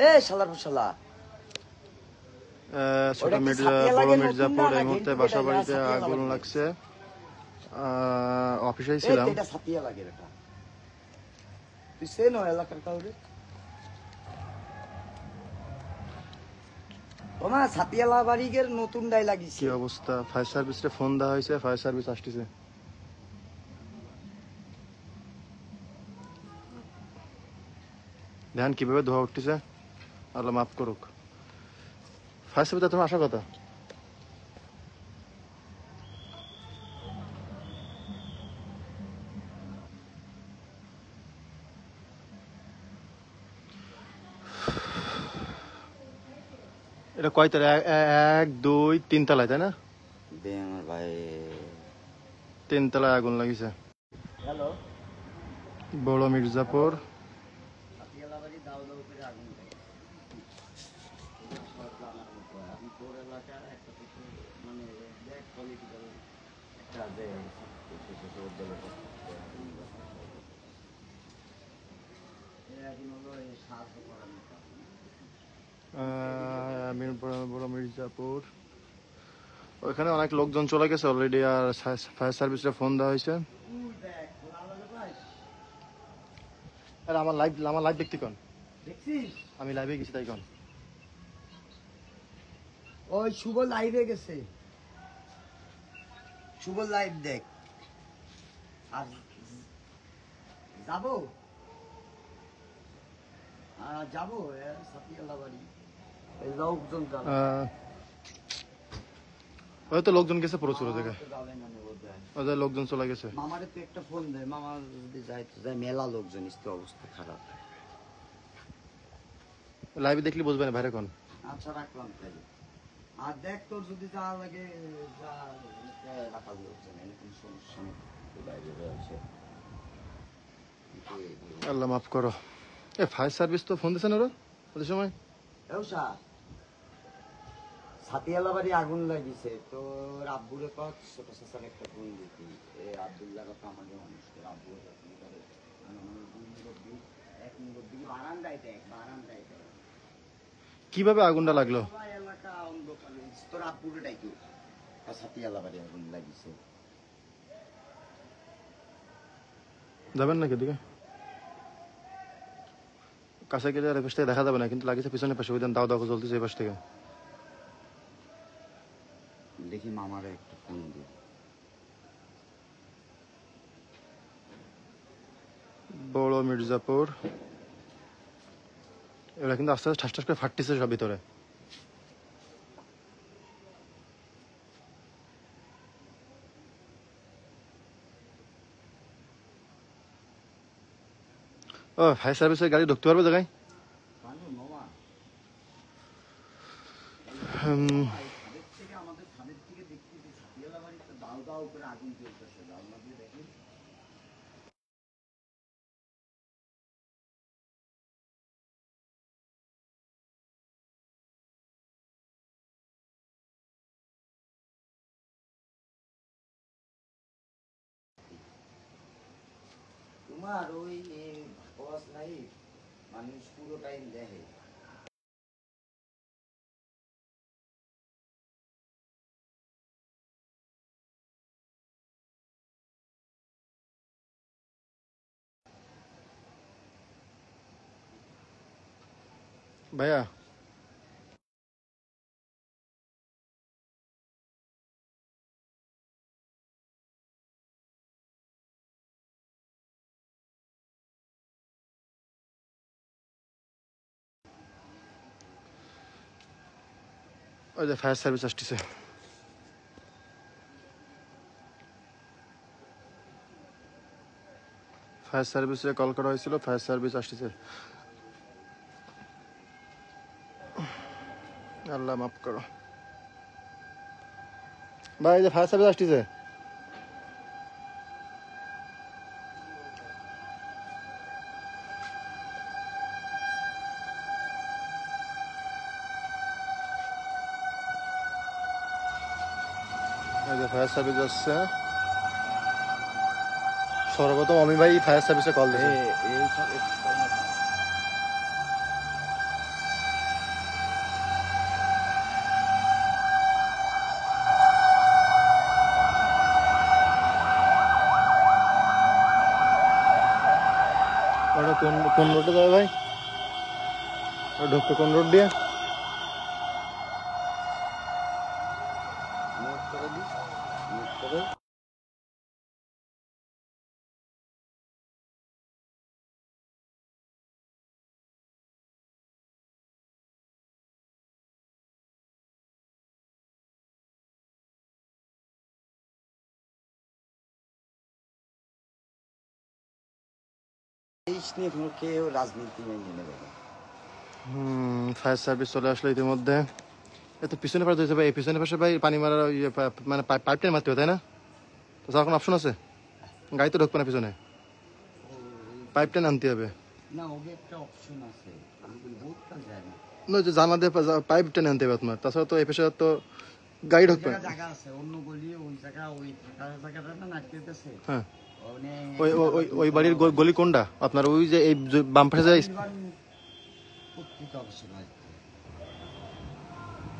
এ শালার শালা ছোট মির্জা বড় মির্জাপুর এই মুহূর্তে বাসা বাড়িতে আগুন লাগছে অফিসেই ছিলাম এটা ছাতিয়া লাগে এটা তুই চেনো এলাকার কাউরে ওমা ছাতিয়ালা বাড়ির নতুন ডাই লাগিছে কি অবস্থা ফায়ার সার্ভিসে ফোন দেওয়া হয়েছে ফায়ার সার্ভিস আসছে ধ্যান কিভাবে ধোয়া উঠতেছে আল্লাহ মাফ করুক ফায়ার সার্ভিসে তোমার আসার কথা এটা কয় তলা 1 2 3 তলায় তাই না আমার ভাই 3 তলায় আগুন লাগিছে হ্যালো বড় মির্জাপুর ছাতিয়ালা বাড়ি দাও দাও করে আগুন লাগে আমি তোর এলাকার একটা কিছু মানে ব্যাক পলিটিক্যাল একটা যে বড় মির্জাপুর ওইখানে অনেক লোকজন চলে গেছে অলরেডি আর ফায়ার সার্ভিসে ফোন দেওয়া হয়েছে আর আমার লাইভ দেখতে কোন দেখছিস আমি লাইভে গেছি তাই কোন ওই শুভ লাইভে গেছে শুভ লাইভ দেখ আর যাবো যাবো ছাতিয়ালা বাড়ি লোকজন হয়তো লোকজন গেছে প্রচুর জায়গায় ওদের লোকজন চলে গেছে মামারে তো একটা ফোন দেয় মামা যদি যায় তো যায় মেলা লোকজন ইস্তে অবস্থা খারাপ লাইভে দেখলে বুঝবে না ভাইরে কোন আচ্ছা রাখলাম তাই আর দেখ তোর যদি যা লাগে যা রাখা লোকজন এরকম সমস্যা নেই বাইরে রয়েছে আল্লাহ মাফ করো এ ফায়ার সার্ভিস তো ফোন দিছে না ওদের সময় ছাতিয়ালা বাড়ি আগুন লাগিছে তো আব্বুরে কত ছোট চাচার একটা ফোন দিতি আব্দুল্লাহ কত আমাদের মানুষ আব্বু এক মুরব্বী বারান্দায় দেখ কিভাবে আগুনটা লাগলো এলাকা তোর আব্বুরে ডাকি ছাতিয়ালা বাড়ি আগুন লাগিছে যাবেন নাকি দিকে কাছে গেলে আর পাশ থেকে দেখা যাবে না কিন্তু লাগিছে পিছনে পাশে ওই দাও দাও জ্বলতেছে এই পাশ থেকে দেখি মামারে একটু ফোন দিই বড় মির্জাপুর এরা কিন্তু আস্তে আস্তে ঠাস ঠাস করে ফাটতেছে সব ভিতরে ও ফায়ার সার্ভিসের গাড়ি ঢুকতে পারবে জায়গায় আমাদের ছাদের থেকে দেখতেছি ছাতিয়ালা বাড়িতে দাও দাও করে আগুন চলতেছে জানলা দিয়ে দেখি তোমার ওই বস নাই মানুষ পুরো টাইম দেখে ভাইয়া ওই যে ফায়ার সার্ভিস আসতেছে ফায়ার সার্ভিসে কল করা হয়েছিল ফায়ার সার্ভিস আসতেছে আল্লাহ মাফ করো ভাই যে ফায়ার সার্ভিস আসতেছে ফায়ার সার্ভিস আসছে সর্বপ্রথম অমি ভাই ফায়ার সার্ভিসে কল দিয়েছে কোন রোডে যাবে ভাই? ঢুকতে কোন রোড দিয়ে? নোট করে দিস, নোট করে। দেশ নিয়ে কোনো কেউ রাজনীতি মেনে নেবে না। ফায়ার সার্ভিস চলে আসলো ইতিমধ্যে। এত পিছনে পাশে দিতে ভাই, এই পিছনে পাশে ভাই পানি মারার মানে পাইপ টাইম মারতে হবে তাই না? তো যাওয়ার কোনো অপশন আছে? গাড়ি তো ঢুকবে না পিছনে, পাইপ টাইম আনতে হবে। না, ওদের একটা অপশন আছে, আমি বলি বহুত যায় না। না, যে জানা দিয়ে পাইপ টেনে আনতে হবে আপনার, তাছাড়া তো এই পেশে তো গাড়ি ঢুকবে না। জায়গা আছে, অন্য গলি ওই জায়গা, ওই থাকার জায়গাটা না নাটকেতেছে। হ্যাঁ, ওই ওই ওই বাড়ির গলি কোনটা আপনার? ওই যে এই বাম পাশে যায় পত্রিকা অবশ্য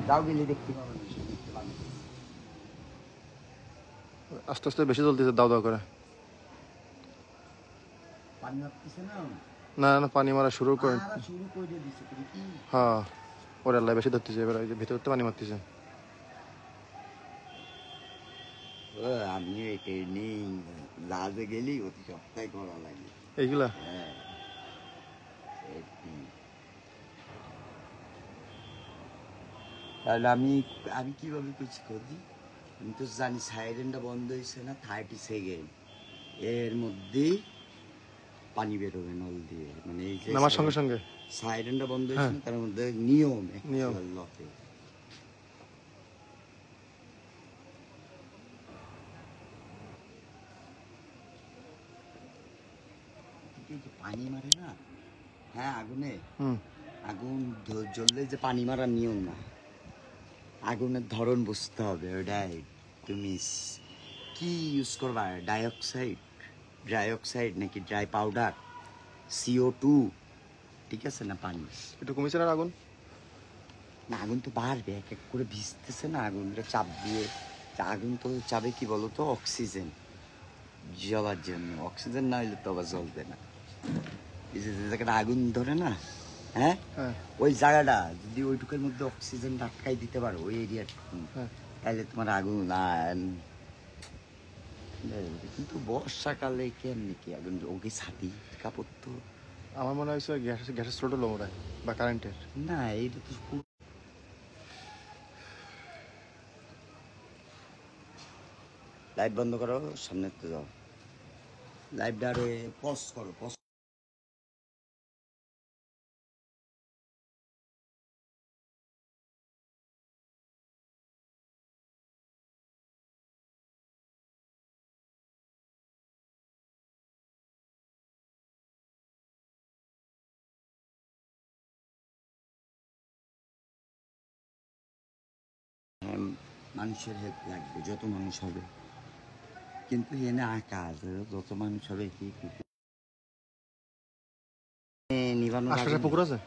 যাও গেলে দেখতে পাবেন, দেখতে পাবেন। আস্তে আস্তে বেশি চলতেছে, দাও দাও করে। পানি মারতেছে না, না না, পানি মারা শুরু করে। শুরু করে দিছে তুমি কি? হ্যাঁ, ওর আল্লাহ বেশি ধরতেছে, এবার ওই যে ভিতরতে পানি মারতেছে। আমি এটা নেই, লাজে গেলি অতি সপ্তাহে করা লাগে এইগুলা। হ্যাঁ, তাহলে আমি আমি কিভাবে কিছু করি? আমি তো জানি সাইরেনটা বন্ধ হয়েছে না 30 সেকেন্ড, এর মধ্যেই পানি বেরোবে নল দিয়ে, মানে এই যে নামার সঙ্গে সঙ্গে সাইরেনটা বন্ধ হয়েছে হ্যাঁ, না, তার মধ্যে নিয়ম নিয়ম। লতে। পানি মারে না, হ্যাঁ আগুনে, আগুন জ্বললে যে পানি মারার নিয়ম না, আগুনের ধরন বুঝতে হবে। ওটাই তুমি কি ইউজ করবা, ডাইঅক্সাইড নাকি ড্রাই পাউডার, CO2, ঠিক আছে না পানি? একটু কমেছে না আগুন? না, আগুন তো বাড়বে, এক এক করে ভিজতেছে না, আগুনটা চাপ দিয়ে। আগুন তো চাবে কি বলতো, অক্সিজেন জ্বলার জন্য। অক্সিজেন না হইলে তো আবার জ্বলবে না। এই যে জায়গাটা আগুন ধরে না, হ্যাঁ, ওই জায়গাটা যদি ওইটুকুর মধ্যে অক্সিজেন আটকাই দিতে পারো, ওই এরিয়াটুকু, তাহলে তোমার আগুন কিন্তু বর্ষাকালে কেমনি কি আগুন? ওকে ছাতি কাপড় তো আমার মনে হয়েছে গ্যাসের স্রোত হলো মনে হয়, বা কারেন্টের। না, এইটা তো লাইট বন্ধ করো, সামনে তো যাও, লাইটটা আরে পজ করো, পজ। মানুষের হেল্প লাগবে, যত মানুষ হবে, কিন্তু এনে আকাশ যত মানুষ হবে কি নিবানো আশপাশে পুকুর আছে?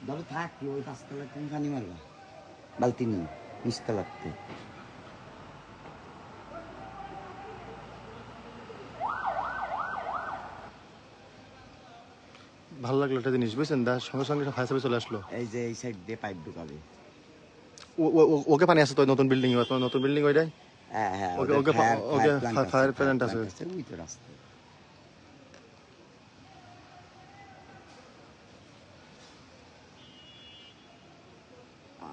ধরো থাক, ওই 5 তলায় তুমি পানি মারবা বালতি নিয়ে, নিচতলাতে। ভালো লাগলো একটা জিনিস বুঝছেন, সঙ্গে সঙ্গে ফায়ার সার্ভিস চলে আসলো। এই যে এই সাইড দিয়ে পাইপ ঢুকাবে। ওকে পানি আছে তো নতুন বিল্ডিং, নতুন বিল্ডিং ওইটাই। হ্যাঁ হ্যাঁ, ওকে ওকে ওকে ফায়ার প্ল্যান্ট আছে। ওই তো রাস্তা।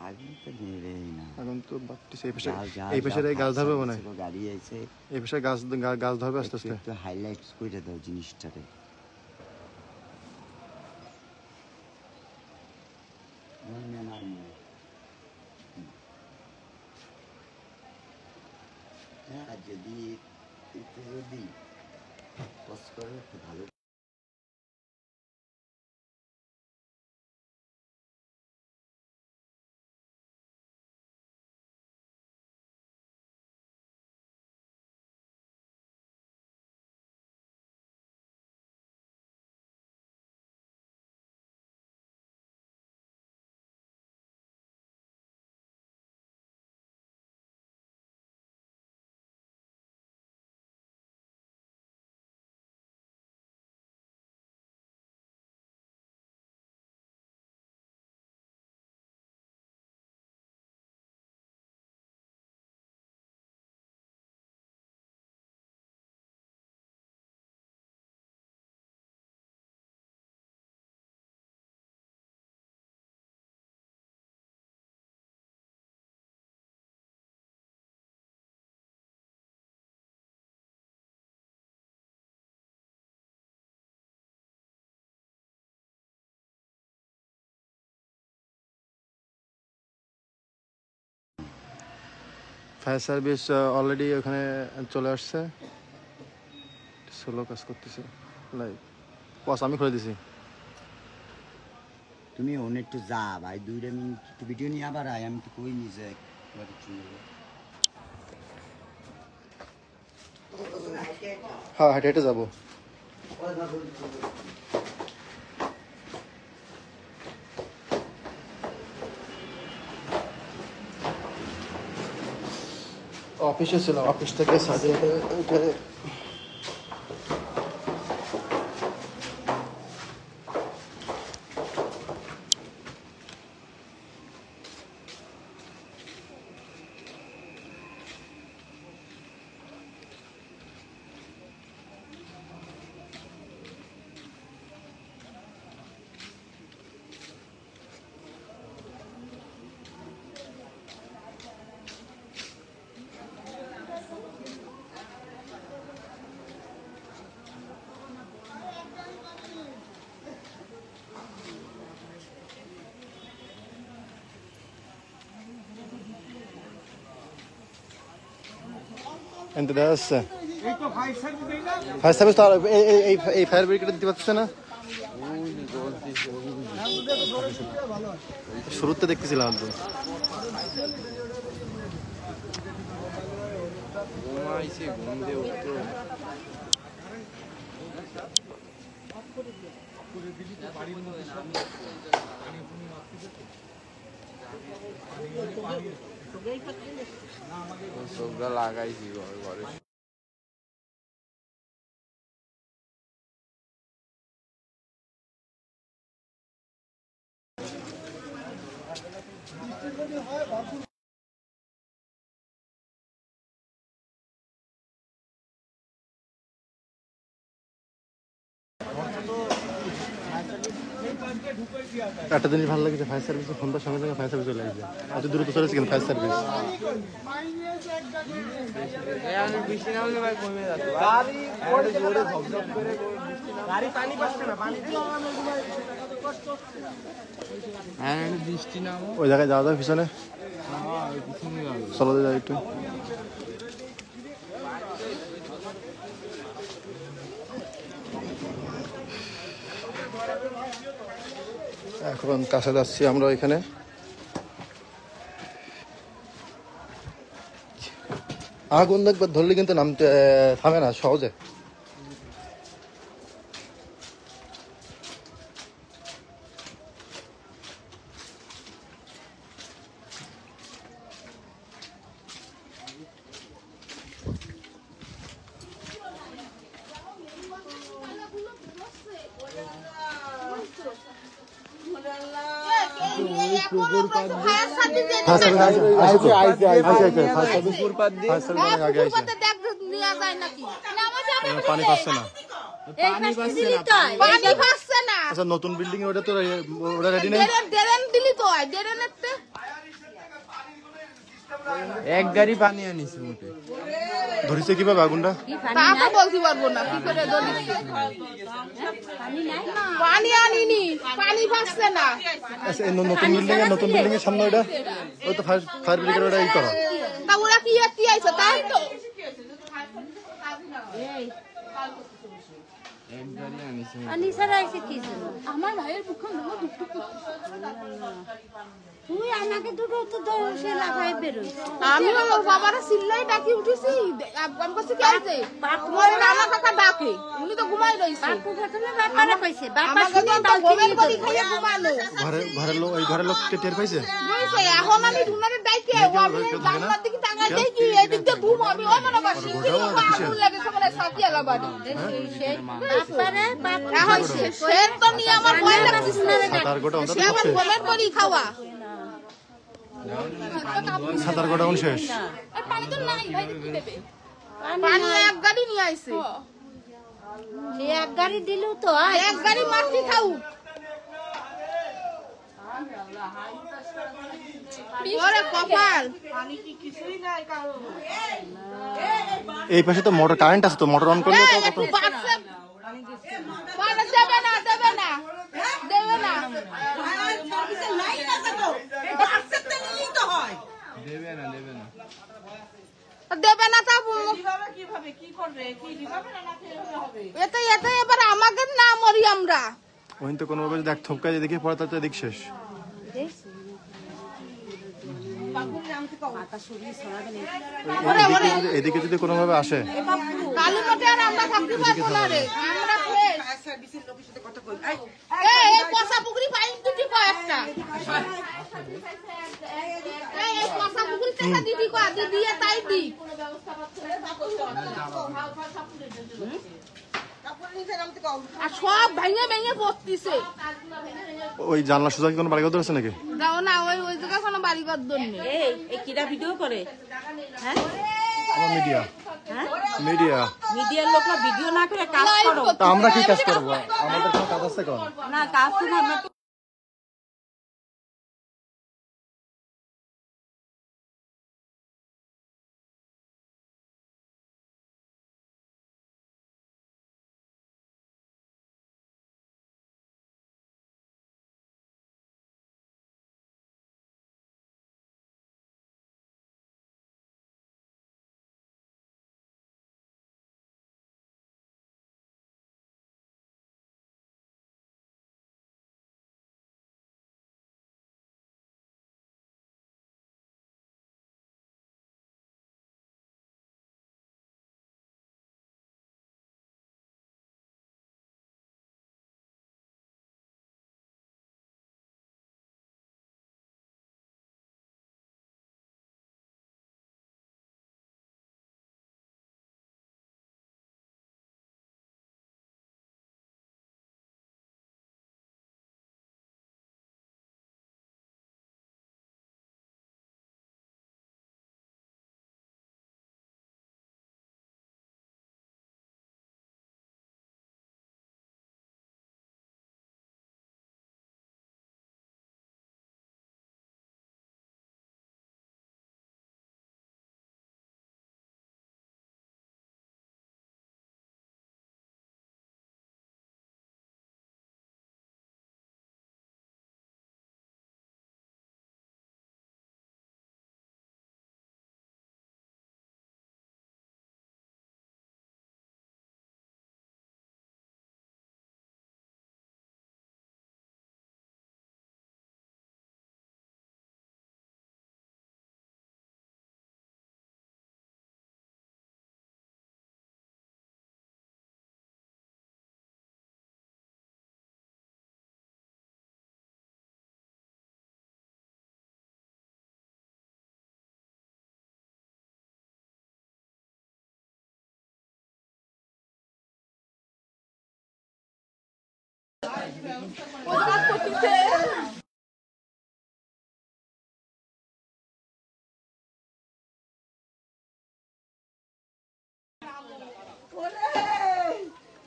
আগুন তো নেবেই না, এখন তো বাড়তেছে এই পেশে, যাও, এই পেশে গাছ ধরবে মনে হয়। গাড়ি আছে, এই পেশে গাছ ধরবে আস্তে আস্তে। একটু হাইলাইট করে দাও জিনিসটারে। হ্যাঁ, যদি একটু যদি কষ্ট করে একটু ভালো ফায়ার সার্ভিস অলরেডি ওখানে চলে আসছে, সোলো কাজ করতেছে। লাইক বস আমি খুলে দিছি। তুমি ওনে একটু যা ভাই, 2 মিনিট ভিডিও নিয়ে আবার আয়, আমি তো কই নিজে একবার চলে হ্যাঁ হেঁটে হেঁটে যাবো। অফিসে ছিল, অফিস থেকে সার্টিফিকেট এনতে দেওয়া যাচ্ছে। ফায়ার সার্ভিস তো এই ফায়ার ব্রিগেড দিতে পারছে না। শুরুতে দেখতেছিলাম তো লাগাইছি ঘরে। একটা জিনিস ভালো লাগছে, ফায়ার সার্ভিসে ফোন পাওয়ার সঙ্গে সঙ্গে ফায়ার সার্ভিস চলে আসছে। এত দ্রুত চলেছে কিন্তু ফায়ার সার্ভিস। ওই জায়গায় যাওয়া যায় পিছনে, চলো যাই একটু। এখন কাছে যাচ্ছি আমরা এখানে। আগুন একবার ধরলে কিন্তু নামতে থামে না সহজে। পানি পাচ্ছে না। আচ্ছা নতুন বিল্ডিং ওটা তো ওটা রেডি নেই। এক গাড়ি পানি আনিস মোটে। ধরিছে কিভাবে আগুনটা? বলতে পারবো না কি করে ধরিছে। পানি আনিনি, পানি পাচ্ছে না। আচ্ছা এই নতুন বিল্ডিং এর সামনে ওটা, ওই তো ফায়ার ব্রিগেড ওটা ই করা। তা ওরা কি আইছে তাই তো। আমার ভাইয়ের বুকে তুই আমাকে দুটো তো দোষে লাগাই বেরোই। আমি ওর বাবারা সিল্লাই ডাকি উঠেছি, আমি কাছে কি আইছে তোমার রানা কাকা ডাকে, উনি তো ঘুমাই রইছে। বাপু প্রথমে বাপারে কইছে, বাপা আমাকে শুনে তো ঘুমের বাড়ি খাইয়ে ঘুমালো। ঘরের লোক টের পাইছে। বুঝছে এখন আমি ধুনারে ডাইকে আমি জানলার দিকে তাকাই দেখি এদিক দিয়ে ঘুম, আমি ওই মনে করছি আগুন লাগে সকালে সাথী আলা বাড়ি সেই বাপারে বাপ এখন সে তো নিয়ে আমার ভয় লাগছে সাতার গোটা অন্তত সে আবার ঘুমের বাড়ি খাওয়া। সাতার গোটা শেষ। পানি তো নাই ভাই, কি দেবে? পানি এক গাড়ি নিয়ে আইছে। এক গাড়ি দিলু তো এক গাড়ি মাটি খাও। ওরে কপাল, এই পাশে তো মোটর কারেন্ট আছে, তো মোটর অন করলে তো একটু বাড়ছে। পানি দেবে না, দেবে না, দেবে না। দেবে না দেবে না তা কিভাবে কি করবে কি দিবে না না কিভাবে হবে এতে এবার আমাদের না মরি আমরা ওই তো কোনোভাবে দেখ থমকাই দেখি পরে তার তো এদিক শেষ এদিকে যদি কোনোভাবে আসে কালী মাঠে আর আমরা থাকতে পারবো না রে আমরা সার্ভিসের লোকের সাথে কথা কই এই পচা পুকুরি পাইন দুটি কয়েকটা এই পচা পুকুরি টাকা দিবি কো আদি দিয়ে তাই দি কোনো ব্যবস্থা পাচ্ছে আর সব ভেঙে ভেঙে পড়তিছে ওই জানলা সোজা কি কোনো বাড়ি ঘর আছে নাকি দাও না ওই জায়গা কোনো বাড়ি ঘর দন নেই এই কিরা ভিডিও করে হ্যাঁ মিডিয়া মিডিয়া মিডিয়ার লোকরা ভিডিও না করে কাজ করো তা আমরা কি কাজ করব আমাদের কোনো কাজ আছে কোন না কাজ তো আমরা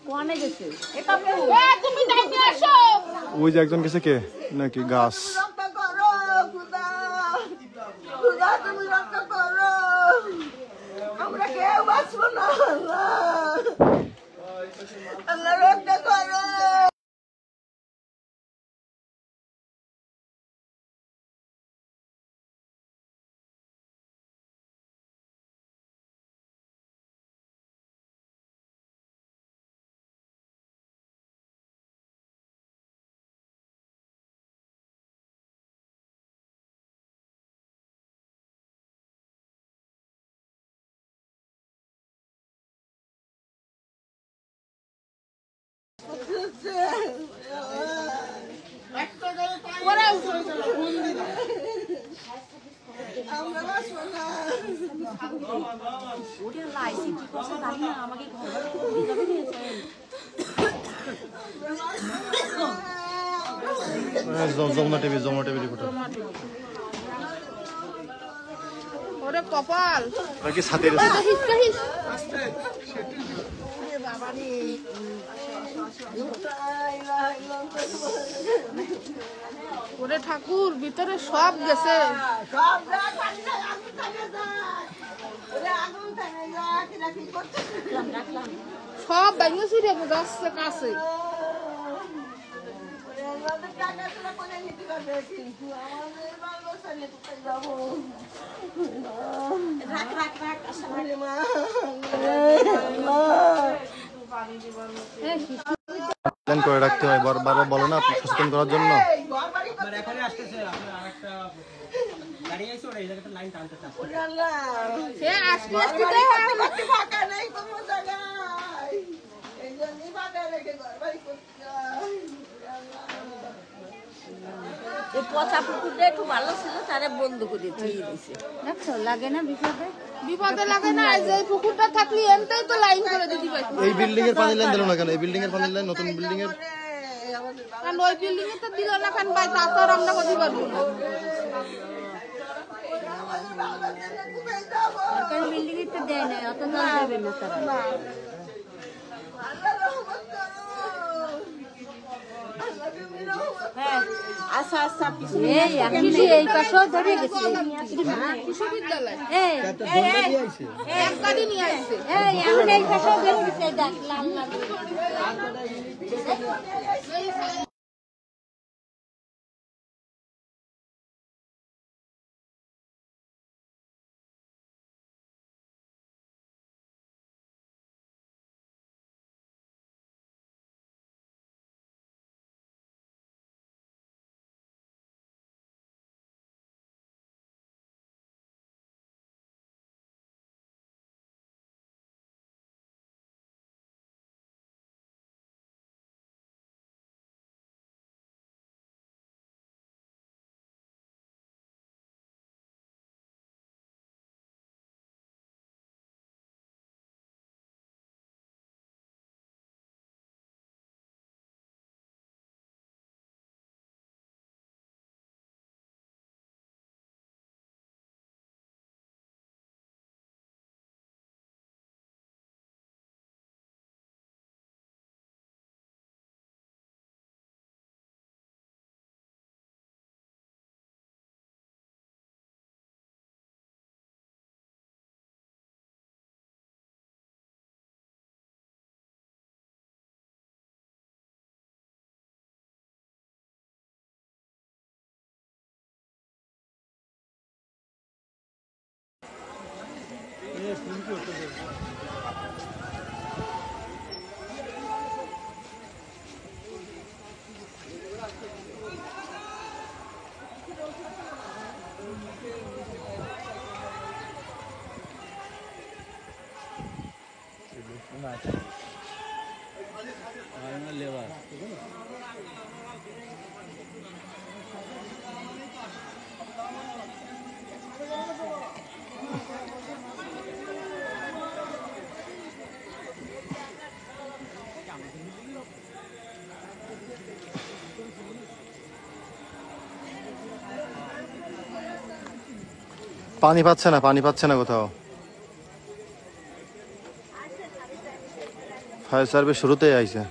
কোনে গেছে এটা তুমি যাইতে আসো ওই যে একজন গেছে কে নাকি গাছ রক্ষা করো খোদা খোদা তুমি রক্ষা করো আমরা কেউ বাঁচবো না আল্লাহ আল্লাহ রক্ষা করো ওটা লাইসি কি করছে জানি না আমাকে যমুনা টিভি রিপোর্টার ওরে কপাল নাকি ছাতে ওরে ঠাকুর ভিতরে সব গেছে সব ভেঙে ছিঁড়ে যাচ্ছে কাছে আমাদের টাকা তোরা করে নিতে পারবে কিন্তু আমাদের বাল বাচ্চা নিয়ে কোথায় যাবো? রাখ রাখ রাখ আরে মা, প্ল্যান করে রাখতে হয়, বারবার বলো না সচেতন করার জন্য। এই ঘর বাড়ি করতে ওরে আল্লাহ, সে আস্তে ঘর আস্তে বাড়ি দেয়। করতে করতে ফাঁকা নেই কোনো জায়গায়। এই জন্যই ফাঁকা রেখে ঘর বাড়ি করতে যায়। ওরে আল্লাহ। এই পচা পুকুরটা একটু ভালো ছিল, তারে বন্ধ করে দিয়ে দিছে। দেখছো লাগে না বিপদে? বিপদে লাগে না, এই যে এই পুকুরটা থাকলে এমটাই তো লাইন করে দিতে পারতো। এই বিল্ডিং এর পানি লাইন দিল না কেন? এই বিল্ডিং এর পানি লাইন, নতুন বিল্ডিং এর আমাদের কারণ ওই বিল্ডিং এ তো দিল না কেন ভাই, তা তো আর আমরা করতে পারবো না। কোথায় যাবো? সরকারি বিল্ডিং এর তো দেয় না, অত জল দেবে না তারা। আল্লাহ রহমত করো। আল্লাহ তুমি রহমত হ্যাঁ, আচ্ছা আচ্ছা এই এখন এই পাশেও ধরে গেছে। কৃষি বিদ্যালয় এই এই এক গাড়ি নিয়ে আসছে। এই এখন এই পাশেও ধরে গেছে, দেখ লাল লাল। পানি পাচ্ছে না, পানি পাচ্ছে না কোথাও। ফায়ার সার্ভিস শুরুতেই আইছে।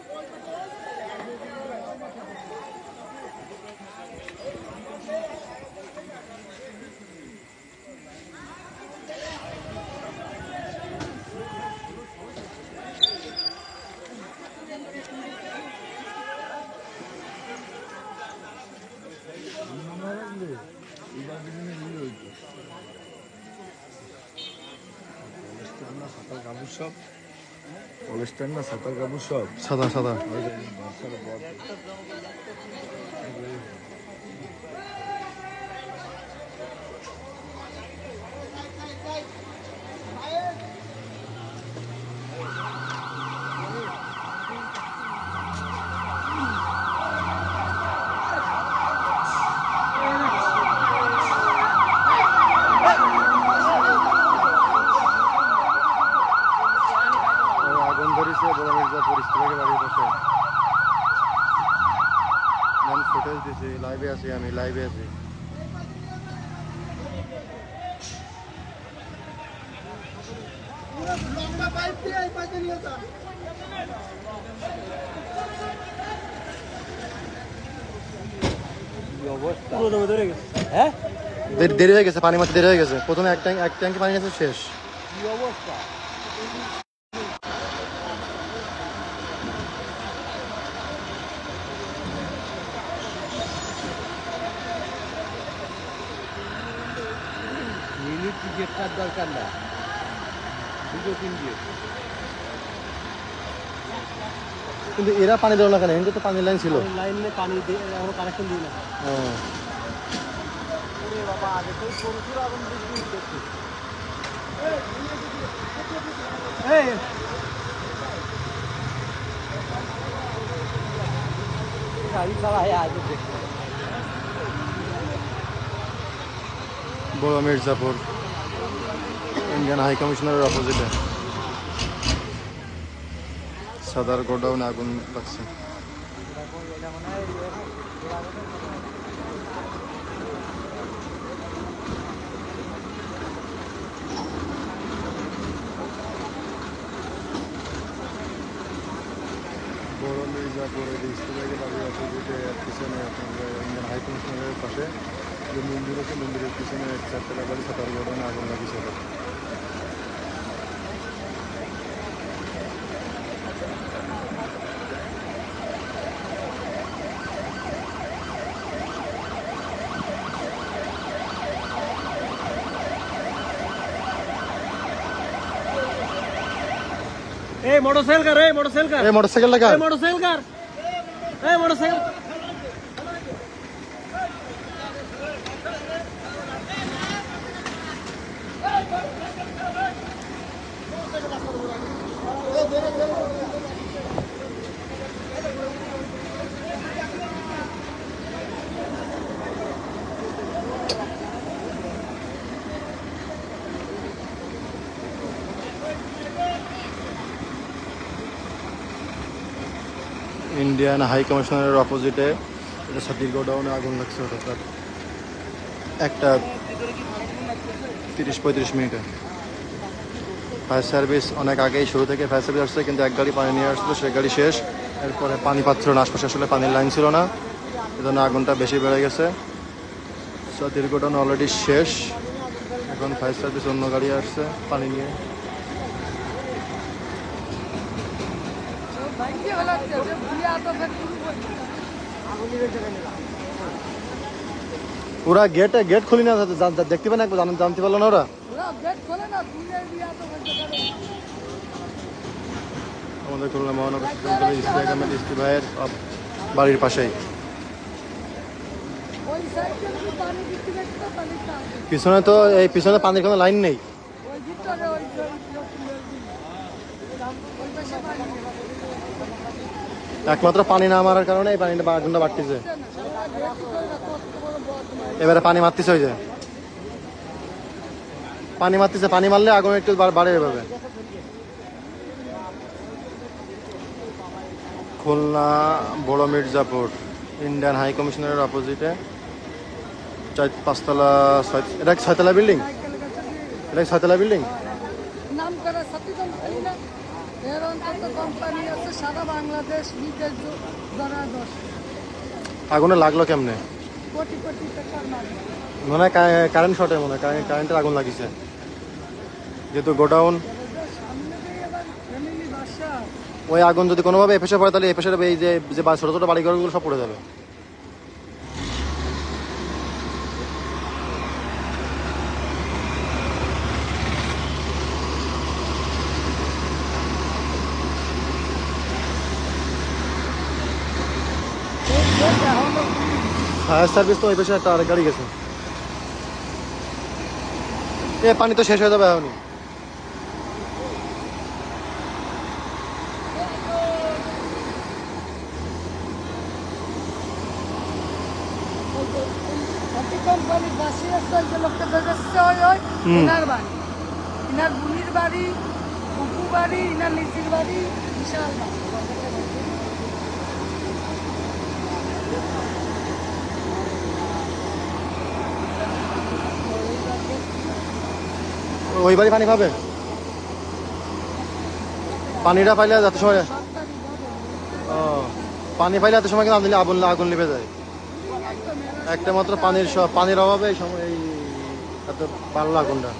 সাদা সাদা আগুন ধরেছে বড় মির্জাপুর স্কুলের বাড়ির পাশে। আমি ফুটেজ দিছি, লাইভে আছি, আমি লাইভে আছি। দেরি হয়ে গেছে, পানি মারতে দেরি হয়ে গেছে। প্রথমে এক ট্যাঙ্কি পানি গেছে, শেষ। গেটটার দরকার না, দুটো তিন দিয়ে। কিন্তু এরা পানি দেওয়া না কেন? এখানে তো পানির লাইন ছিল। লাইনে পানি দিয়ে আমরা কানেকশন দিই না। বাবা আগে তো সরুর আগুন দেখছি। গাড়ি চালায় আগে দেখছি। বড় মির্জাপুর ইন্ডিয়ান হাই কমিশনারের অপোজিটে সাদার গোডাউনে আগুন লাগছে। বড় মির্জাপুরের ইস্টবেঙ্গল বাড়ির অপোজিটে পিছনে ইন্ডিয়ান হাই কমিশনারের পাশে যে মন্দির আছে, মন্দিরের পিছনে এক চারতলা বাড়ি সাদার গোডাউনে আগুন লাগিয়েছিল। এই মোটরসাইকেল কার, এই মোটরসাইকেল কার, এই মোটরসাইকেল লাগা, এই মোটরসাইকেল কার, এই মোটরসাইকেল। ইন্ডিয়ান হাই কমিশনারের অপোজিটে এটা সাদির গোডাউনে আগুন লাগছে। ওটা 1:30-35 মিনিটে। ফায়ার সার্ভিস অনেক আগেই শুরু থেকে ফায়ার সার্ভিস আসছে, কিন্তু এক গাড়ি পানি নিয়ে আসছিল, সে গাড়ি শেষ। এরপরে পানি পাচ্ছিল না, আশপাশে আসলে পানির লাইন ছিল না, এজন্য আগুনটা বেশি বেড়ে গেছে। সাদির গোডাউন অলরেডি শেষ, এখন ফায়ার সার্ভিস অন্য গাড়ি আসছে পানি নিয়ে। ওরা গেট খুলি না, দেখতে পান, জানতে পারলো না ওরা। আমাদের খুলনা মহানগর ইস্তি ভাইয়ের বাড়ির পাশেই পিছনে তো এই পিছনে পানির কোনো লাইন নেই। একমাত্র পানি না মারার কারণে এই পানিটা আগুনটা বাড়তেছে। এবারে পানি মারতেছে, ওই যে পানি মারতেছে, পানি মারলে আগুন একটু বাড়ে এভাবে। খুলনা বড় মির্জাপুর ইন্ডিয়ান হাই কমিশনারের অপোজিটে 4-5 তলা, এটা 6 তলা বিল্ডিং, এটা 6 তলা বিল্ডিং। নাম করা সত্যি কোম্পানি না, এর অন্তত কোম্পানি আছে সারা বাংলাদেশ, বিদেশ ধরা 10। আগুনে লাগলো কেমনে? কোটি কোটি টাকার মাল। মনে হয় কারেন্ট শর্টে, মনে হয় কারেন্টের আগুন লাগিয়েছে, যেহেতু গোডাউন। ওই আগুন যদি কোনোভাবে এফেসে পড়ে, তাহলে এফেসের এই যে ছোট ছোট বাড়িঘরগুলো সব পড়ে যাবে। ফায়ার সার্ভিস তো ওই পাশে একটা আরেক গাড়ি গেছে। এ পানি তো শেষ হয়ে যাবে এখনই। কোম্পানির বাসি আছে, ওই যে লোকটা যাচ্ছে, ওই ইনার বাড়ি, ইনার বুনির বাড়ি, কুকু বাড়ি, ইনার নিচির বাড়ি, বিশাল বাড়ি। ওই বাড়ি পানি পাবে, পানিটা পাইলে যাতে সময় পানি পাইলে এত সময় কিন্তু আগুন লিভে যায়। একটা মাত্র পানির অভাবে এই সময় এই এত পারলো আগুনটা।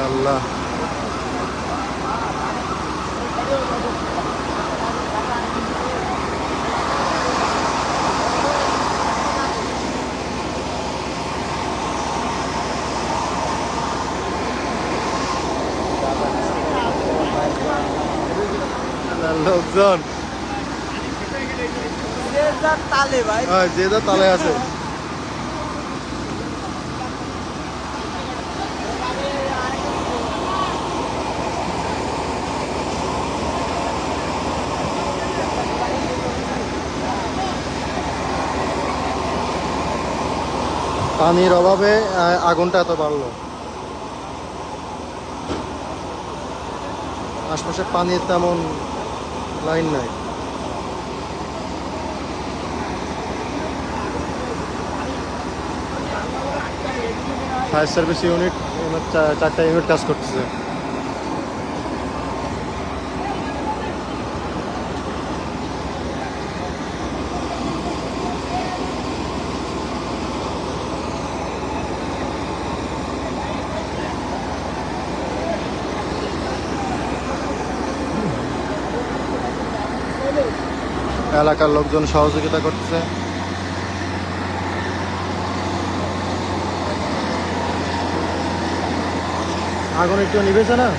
আল্লাহ, লোকজন যে যার তালে আছে। পানির অভাবে আগুনটা এত বাড়লো। আশপাশে পানির তেমন লাইন নাই। ফায়ার সার্ভিস ইউনিট 4টা ইউনিট কাজ করতেছে। এলাকার লোকজন সহযোগিতা করতেছে। আগুন একটু নিভেছে না?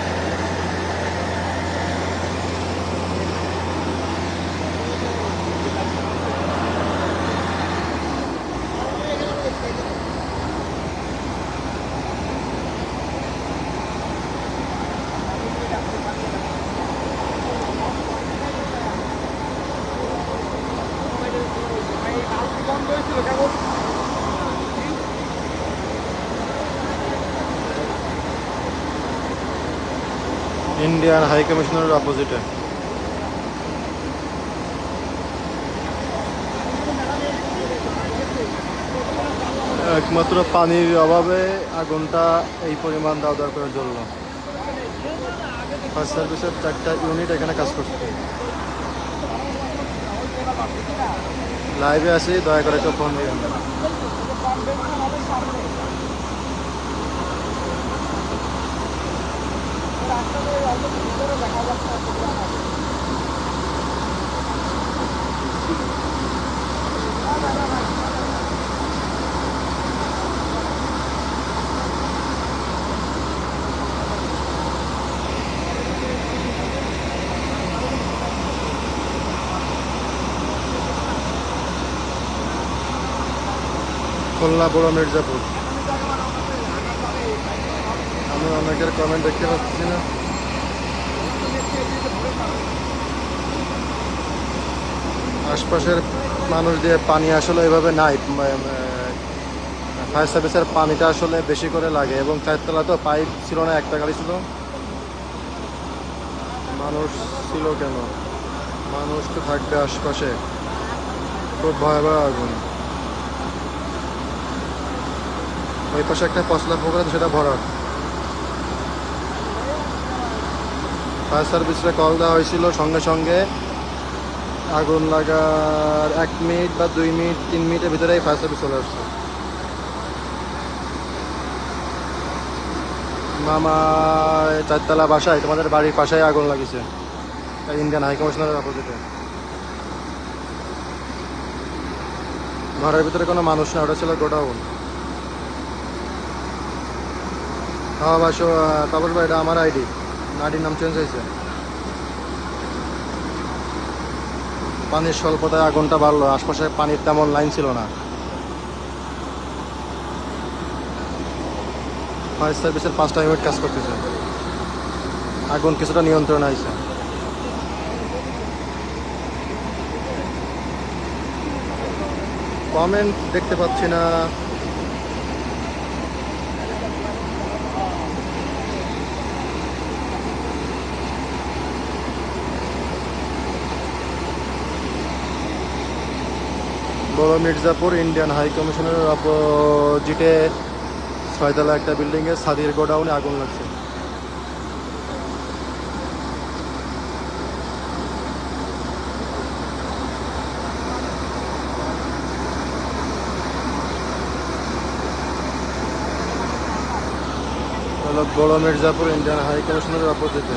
ইন্ডিয়ান হাই কমিশনারের অপোজিটে। একমাত্র পানির অভাবে আগুনটা এই পরিমাণ দাও করে জ্বলল। ফায়ার সার্ভিসের 4টা ইউনিট এখানে কাজ করছে। লাইভে আছি, দয়া করে কেউ ফোন দিবেন না। খুলনা বড় মির্জাপুর। আমি অনেকের কমেন্ট দেখতে পাচ্ছি না। আশপাশের মানুষ দিয়ে পানি আসলে এভাবে নাই। ফায়ার সার্ভিসের পানিটা আসলে বেশি করে লাগে এবং 4তলা তো পাইপ ছিল না, একটা গাড়ি ছিল। মানুষ ছিল কেন? মানুষ তো থাকবে আশপাশে। খুব ভয়াবহ আগুন। ওই পাশে একটা পশলা পুকুর আছে, সেটা ভরা। ফায়ার সার্ভিসে কল দেওয়া হয়েছিল, সঙ্গে সঙ্গে আগুন লাগার 1 মিনিট বা 2 মিনিট 3 মিনিটের ভিতরেই ফায়ার সার্ভিস চলে আসছে। মামা 4তলা বাসায়, তোমাদের বাড়ির পাশেই আগুন লাগিয়েছে, ইন্ডিয়ান হাই কমিশনারের অপোজিটে। ঘরের ভিতরে কোনো মানুষ না, ওটা ছিল গোডাউন। হ্যাঁ বাসো তাপস ভাই, এটা আমার আইডির নাম চেঞ্জ হয়েছে। পানির স্বল্পতায় আগুনটা বাড়লো। আশপাশে পানির তেমন লাইন ছিল না। ফায়ার সার্ভিসের 5টা ইউনিট কাজ করতেছে। আগুন কিছুটা নিয়ন্ত্রণ হয়েছে। কমেন্ট দেখতে পাচ্ছি না। বড় মির্জাপুর ইন্ডিয়ান হাই কমিশনের অপোজিটে 6তলা একটা বিল্ডিংয়ে ছাদের গোডাউনে আগুন লাগছে। হলো বড় মির্জাপুর ইন্ডিয়ান হাই কমিশনের অপোজিটে।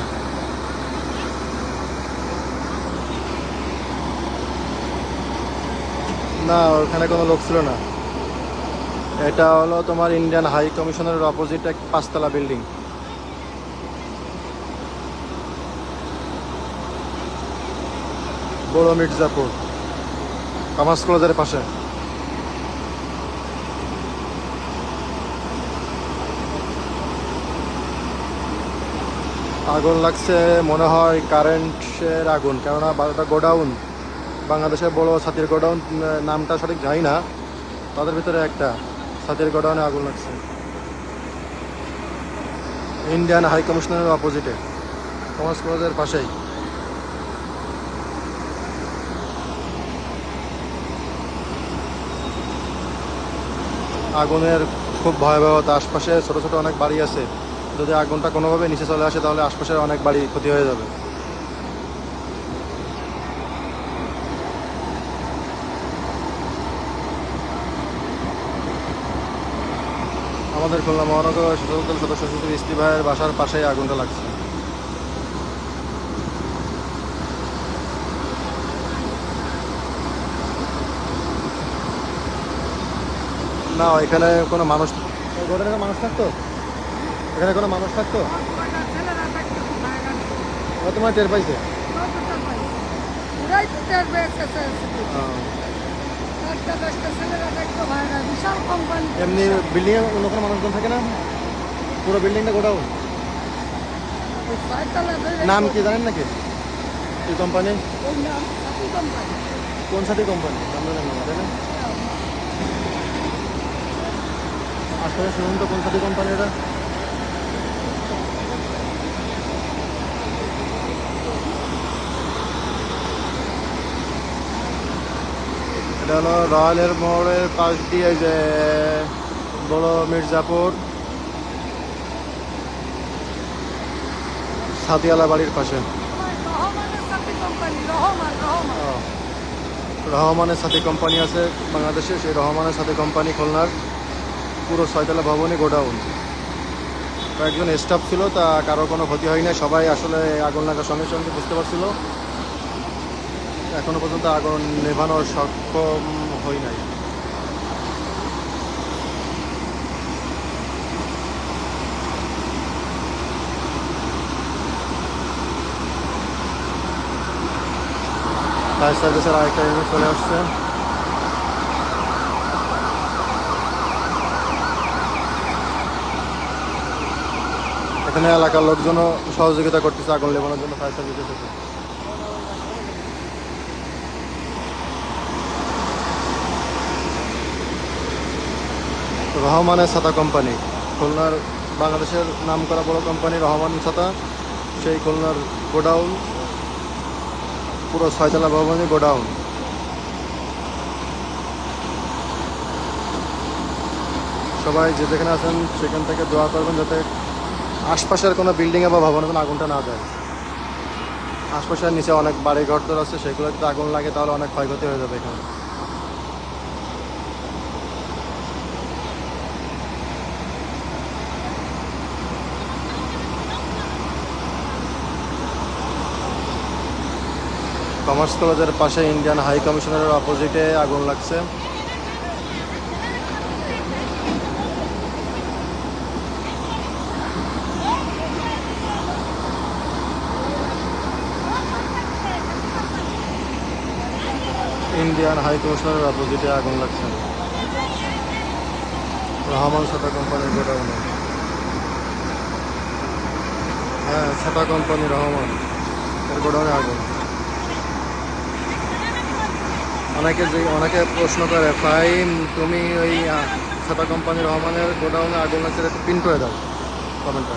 না, ওখানে কোনো লোক ছিল না। এটা হলো তোমার ইন্ডিয়ান হাই কমিশনের অপোজিটে 5 তলা বিল্ডিং। বড় মির্জাপুর কমার্স কলেজের পাশে। আগুন লাগছে মনে হয় কারেন্টের আগুন, কেননা 12টা গোডাউন, বাংলাদেশের বড় ছাতির গোডাউন, নামটা সঠিক জানি না, তাদের ভিতরে একটা ছাতির গোডাউনে আগুন লাগছে ইন্ডিয়ান হাই কমিশনের অপোজিটে কমার্স কলেজের পাশেই। আগুনের খুব ভয়াবহতা, আশপাশে ছোট ছোট অনেক বাড়ি আছে, যদি আগুনটা কোনোভাবে নিচে চলে আসে তাহলে আশপাশের অনেক বাড়ি ক্ষতি হয়ে যাবে। আমাদের খুলনা মহানগর সচেতন দল সদস্য সচিব ইস্তি ভাইয়ের বাসার পাশেই আগুনটা লাগছে। না, এখানে কোনো মানুষ, মানুষ থাকতো, এখানে কোনো মানুষ থাকতো, ছেলেরা থাকতো ওরা তোমার টের পাইছে? ওরাই তো টের পেয়েছে। একটা 10টা ছেলেরা দেখতো ভাইরা, বিশাল কোম্পানি। এমনি বিল্ডিং এ অন্য কোনো মানুষজন থাকে না? পুরো বিল্ডিংটা গোডাউন। ওই 5 তলা নাম কি জানেন নাকি? কি কোম্পানি? ওই নাম সাথী কোম্পানি। কোন সাথী কোম্পানি? নাম জানেন না, তাই না? আসলে শুনুন তো, কোন সাথী কোম্পানি এটা? এটা হলো রয়্যালের মোড়ের পাশ দিয়ে যে বড় মির্জাপুর সাদিয়ালা বাড়ির পাশে। রহমানের সাথী কোম্পানি, রহমানের সাথী কোম্পানি আছে বাংলাদেশে, সেই রহমানের সাথী কোম্পানি খুলনার পুরো 6 তলা ভবনে গোডাউন। কয়েকজন স্টাফ ছিল, তা কারো কোনো ক্ষতি হয় না, সবাই আসলে আগুন লাগার সঙ্গে সঙ্গে বুঝতে পারছিল। এখনো পর্যন্ত আগুন নেভানোর সক্ষম হই নাই। ফায়ার সার্ভিসের আরেকটা ইউনিট চলে আসছে। এখানে এলাকার লোকজনও সহযোগিতা করতেছে আগুন নেভানোর জন্য ফায়ার সার্ভিসের সাথে। রহমানের ছাতা কোম্পানি, খুলনার বাংলাদেশের নাম করা বড় কোম্পানি রহমান ছাতা, সেই খুলনার গোডাউন, পুরো 6 তলা ভবনে গোডাউন। সবাই যে যেখানে আছেন সেখান থেকে দোয়া করবেন যাতে আশপাশের কোনো বিল্ডিংয়ে বা ভবনে কোনো আগুনটা না যায়। আশপাশের নিচে অনেক বাড়ি ঘরদর আছে, সেগুলো যদি আগুন লাগে তাহলে অনেক ক্ষয়ক্ষতি হয়ে যাবে এখানে। কমার্স কলেজের পাশে ইন্ডিয়ান হাই কমিশনের অপোজিটে আগুন লাগছে। ইন্ডিয়ান হাই কমিশনের অপোজিটে আগুন লাগছে রহমান ছাতা কোম্পানির গোডাউনে। হ্যাঁ, ছাতা কোম্পানি রহমান এর গোডাউনে আগুন। অনেকে প্রশ্ন করে, ফাইম তুমি ওই ছাতা কোম্পানি রহমানের গোডাউনে আগুন লাগছে একটু পিন করে দাও কমেন্টটা।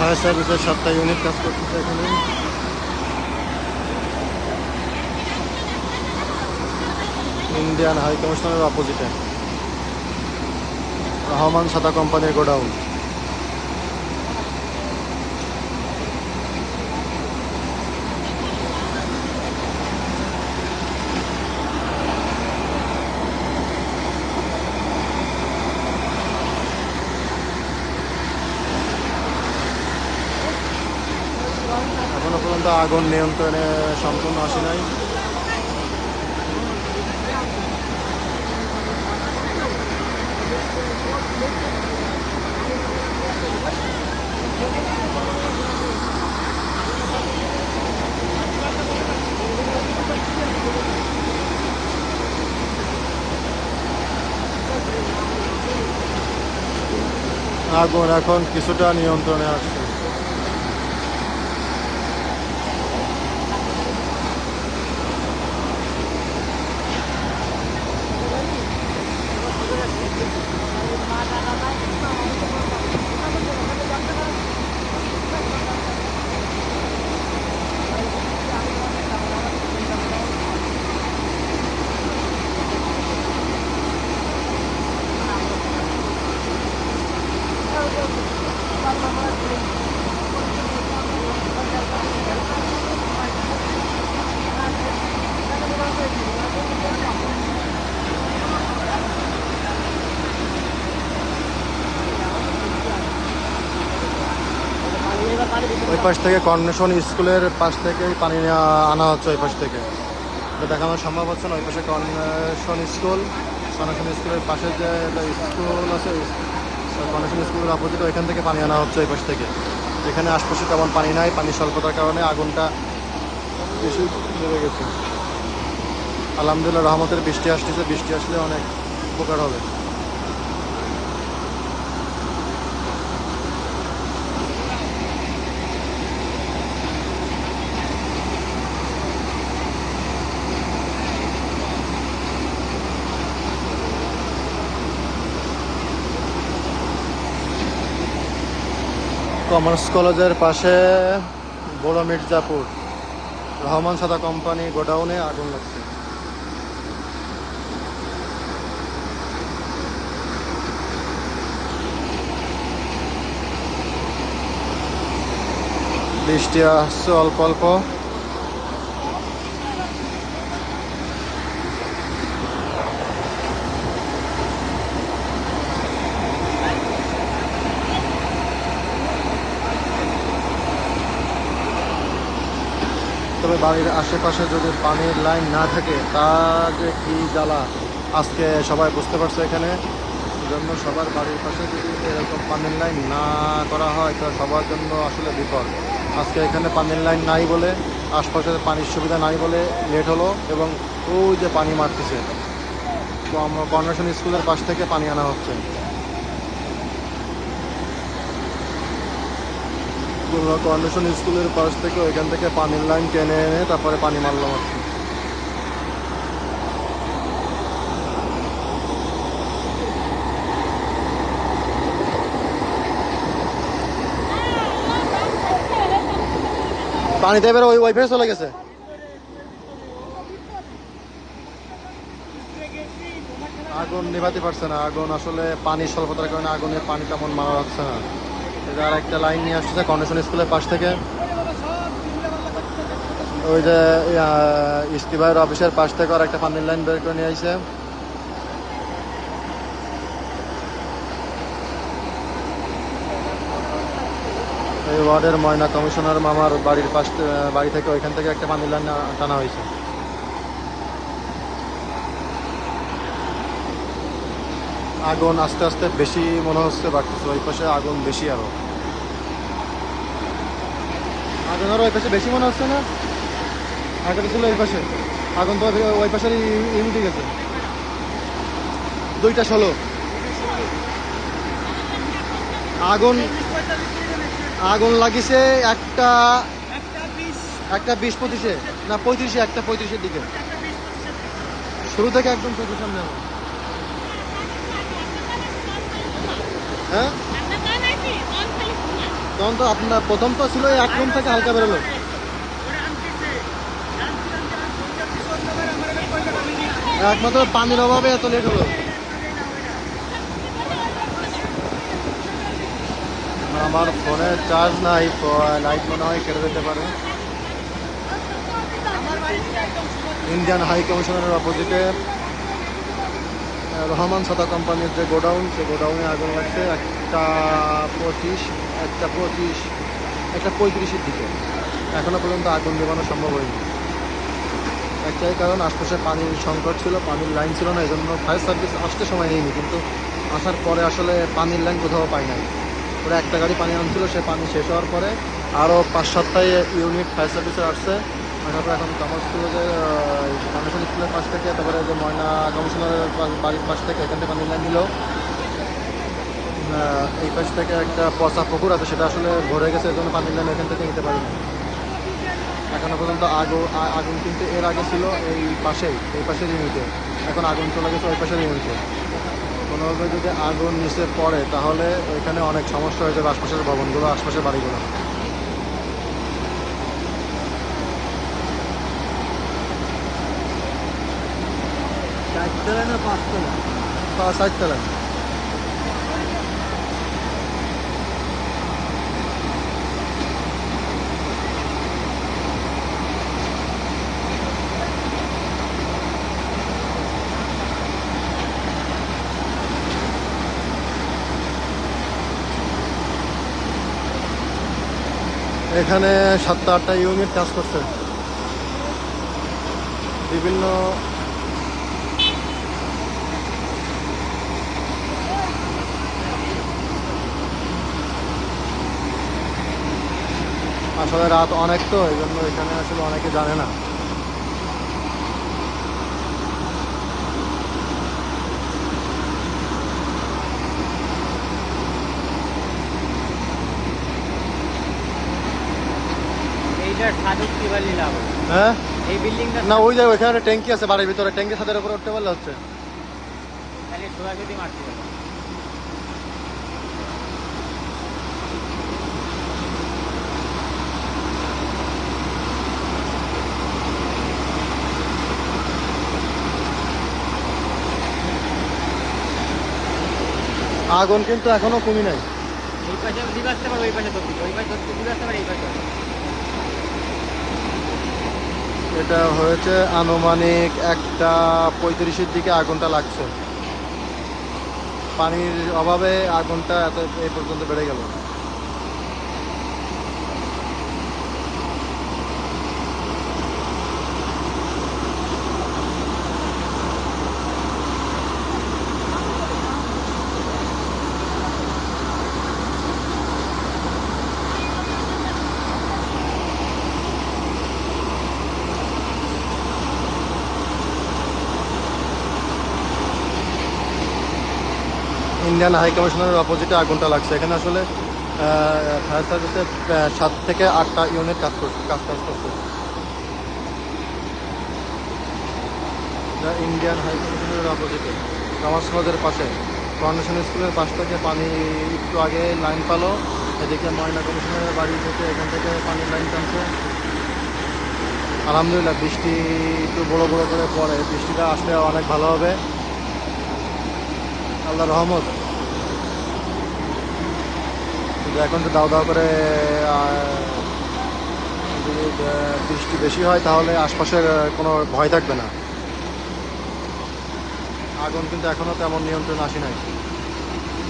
ফায়ার সার্ভিসের 7টা ইউনিট কাজ করতেছে এখানে। ইন্ডিয়ান হাই কমিশনের অপোজিটে রহমান সাদা কোম্পানির গোডাউন। এখনো পর্যন্ত আগুন নিয়ন্ত্রণে সম্পূর্ণ আসে নাই। আগুন এখন কিছুটা নিয়ন্ত্রণে আসছে। ওই পাশ থেকে কর্নেশন স্কুলের পাশ থেকে পানি আনা হচ্ছে ওই পাশ থেকে। দেখানো সম্ভব হচ্ছে না। ওই পাশে কর্নেশন স্কুলের পাশে যে স্কুল আছে, কর্নেশন স্কুলের অপোজিট, ওইখান থেকে পানি আনা হচ্ছে ওই পাশ থেকে। এখানে আশপাশে তেমন পানি নাই, পানির স্বল্পতার কারণে আগুনটা বেশি বেড়ে গেছে। আলহামদুলিল্লাহ রহমতের বৃষ্টি আসতেছে, বৃষ্টি আসলে অনেক উপকার হবে। কমার্স কলেজের পাশে বড় মির্জাপুর রহমান সাদা কোম্পানি গোডাউনে আগুন লাগছে। বৃষ্টি আসছে অল্প অল্প। তবে বাড়ির আশেপাশে যদি পানির লাইন না থাকে তা যে কি জ্বালা আজকে সবাই বুঝতে পারছে। এখানে জন্য সবার বাড়ির পাশে যদি এরকম পানির লাইন না করা হয় তো সবার জন্য আসলে বিপদ। আজকে এখানে পানির লাইন নাই বলে, আশপাশে পানির সুবিধা নাই বলে লেট হলো, এবং ওই যে পানি মারতেছে কর্নেশন স্কুলের পাশ থেকে পানি আনা হচ্ছে। কর্নেশন স্কুলের পাশ থেকে ওইখান থেকে পানির লাইন টেনে এনে তারপরে পানি মারলাম আর কি। পানিতে এবার ওই ওয়াইফাই চলে গেছে। আগুন নেভাতে পারছে না। আগুন আসলে পানির স্বল্পতার কারণে আগুনের পানি তেমন মারা যাচ্ছে না। আর একটা লাইন নিয়ে আসছে কর্নেশন স্কুলের পাশ থেকে, ওই যে ইস্তিভাইয়ের অফিসের পাশ থেকে আর একটা পানির লাইন বের করে নিয়ে আসছে। এই ওয়ার্ডের ময়না কমিশনার মামার বাড়ির বাড়ি থেকে ওইখান থেকে একটা পানির লাইন টানা হয়েছে। আগুন আস্তে আস্তে বেশি মনে হচ্ছে বাড়তেছে। ওই পাশে আগুন বেশি, আরো আগুন আরো ওই পাশে বেশি মনে হচ্ছে না? আগে ছিল ওই পাশে আগুন, তো ওই পাশের ইউনিটি গেছে 2:16। আগুন লাগিছে একটা 20-25-এ না 35-এ, একটা 35-এর দিকে শুরু থেকে একদম চোখের সামনে। হ্যাঁ তখন তো আপনার প্রথম তো ছিল এই 1 রুম থেকে হালকা বেরোলো। একমাত্র পানির অভাবে এত লেট হলো। আমার ফোনে চার্জ নাই, লাইট মনে হয় কেটে যেতে পারে। ইন্ডিয়ান হাই কমিশনারের অপোজিটে রহমান ছাতা কোম্পানির যে গোডাউন, সে গোডাউনে আগুন লাগছে 1:25, 1:35-এর দিকে। এখনো পর্যন্ত আগুন নেভানো সম্ভব হয়নি। একটাই কারণ, আশপাশে পানির সংকট ছিল, পানির লাইন ছিল না, এই জন্য ফায়ার সার্ভিস আসতে সময় নেয়নি। কিন্তু আসার পরে আসলে পানির লাইন কোথাও পাই নাই। পুরো একটা গাড়ি পানি আনছিল, সে পানি শেষ হওয়ার পরে আরও 5-7টা ইউনিট ফায়ার সার্ভিসের আসছে। তারপরে এখন কামাল স্কুলে যে ফাউন্ডেশন স্কুলের পাশ থেকে, তারপরে যে ময়না কমিশনারের বাড়ির পাশ থেকে, এখান থেকে পানির লাইন নিল। এই পাশ থেকে একটা পচা পুকুর আছে, সেটা আসলে ভরে গেছে, এই জন্য পানির লাইন এখান থেকে নিতে পারিনি। এখনো পর্যন্ত আগুন কিন্তু এর আগে ছিল এই পাশের ইউনিটে, এখন আগুন চলে গেছে ওই পাশের ইউনিটে। কোনোভাবে যদি আগুন নিচে পড়ে তাহলে ওইখানে অনেক সমস্যা হয়ে যাবে, আশপাশের ভবনগুলো, আশপাশের বাড়িগুলো। চারতলা না পাঁচতলা? 4 এখানে 7-8টা ইউনিট কাজ করছে বিভিন্ন। আসলে রাত অনেক, তো এই জন্য এখানে আসলে অনেকে জানে না। এইটার ছাদ উঠতে পারলি লাভ। হ্যাঁ, এই বিল্ডিংটা না ওই যে ওইখানে ট্যাঙ্কি আছে বাড়ির ভিতরে, ট্যাঙ্কি ছাদের উপরে উঠতে পারলে হচ্ছে। তাহলে সোজাসুজি মারতে পারবে। আগুন কিন্তু এখনো কমি নাই। এই পাশে দিকে আসতে পারবে, ওই পাশে ধরতে, ওই পাশে ধরতে দিকে আসতে পারে, এই পাশে। এটা হয়েছে আনুমানিক 1:35-এর দিকে আগুনটা লাগছে। পানির অভাবে আগুনটা এই পর্যন্ত বেড়ে গেল। ইন্ডিয়ান হাই কমিশনারের অপোজিটে আগুনটা লাগছে। এখানে আসলে ফায়ার সার্ভিসের 7 থেকে 8টা ইউনিট কাজ করছে। ইন্ডিয়ান হাই কমিশনারের অপোজিটে কামাল সমাজের পাশে ফাউন্ডেশন স্কুলের পাশ থেকে পানি একটু আগে লাইন পালো। এদিকে ময়না কমিশনারের বাড়ি থেকে এখান থেকে পানির লাইন টানছে। আলহামদুলিল্লাহ বৃষ্টি একটু বড় বড় করে পড়ে, বৃষ্টিটা আসলে অনেক ভালো হবে, আল্লাহ রহমত। কিন্তু এখন তো দাও দাও করে যদি বৃষ্টি বেশি হয় তাহলে আশপাশের কোনো ভয় থাকবে না। আগুন কিন্তু এখনও তেমন নিয়ন্ত্রণ আসে নাই,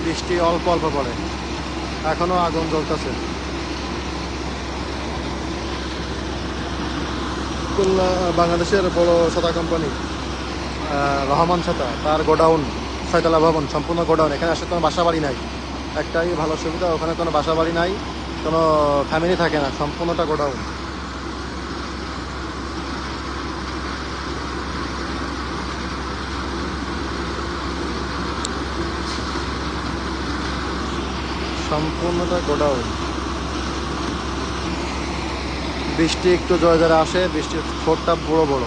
বৃষ্টি অল্প অল্প পড়ে, এখনও আগুন জ্বলতেছে। বাংলাদেশের বড় ছাতা কোম্পানি রহমান ছাতা, তার গোডাউন 6তলা ভবন, সম্পূর্ণ গোডাউন। এখানে আসলে কোনো বাসা বাড়ি নাই, একটাই ভালো সুবিধা, ওখানে কোনো বাসা বাড়ি নাই, কোনো ফ্যামিলি থাকে না, সম্পূর্ণটা গোডাউন। সম্পূর্ণটা গোডাউন। বৃষ্টি একটু জয় যারা আসে, বৃষ্টির ফোঁটা বড় বড়।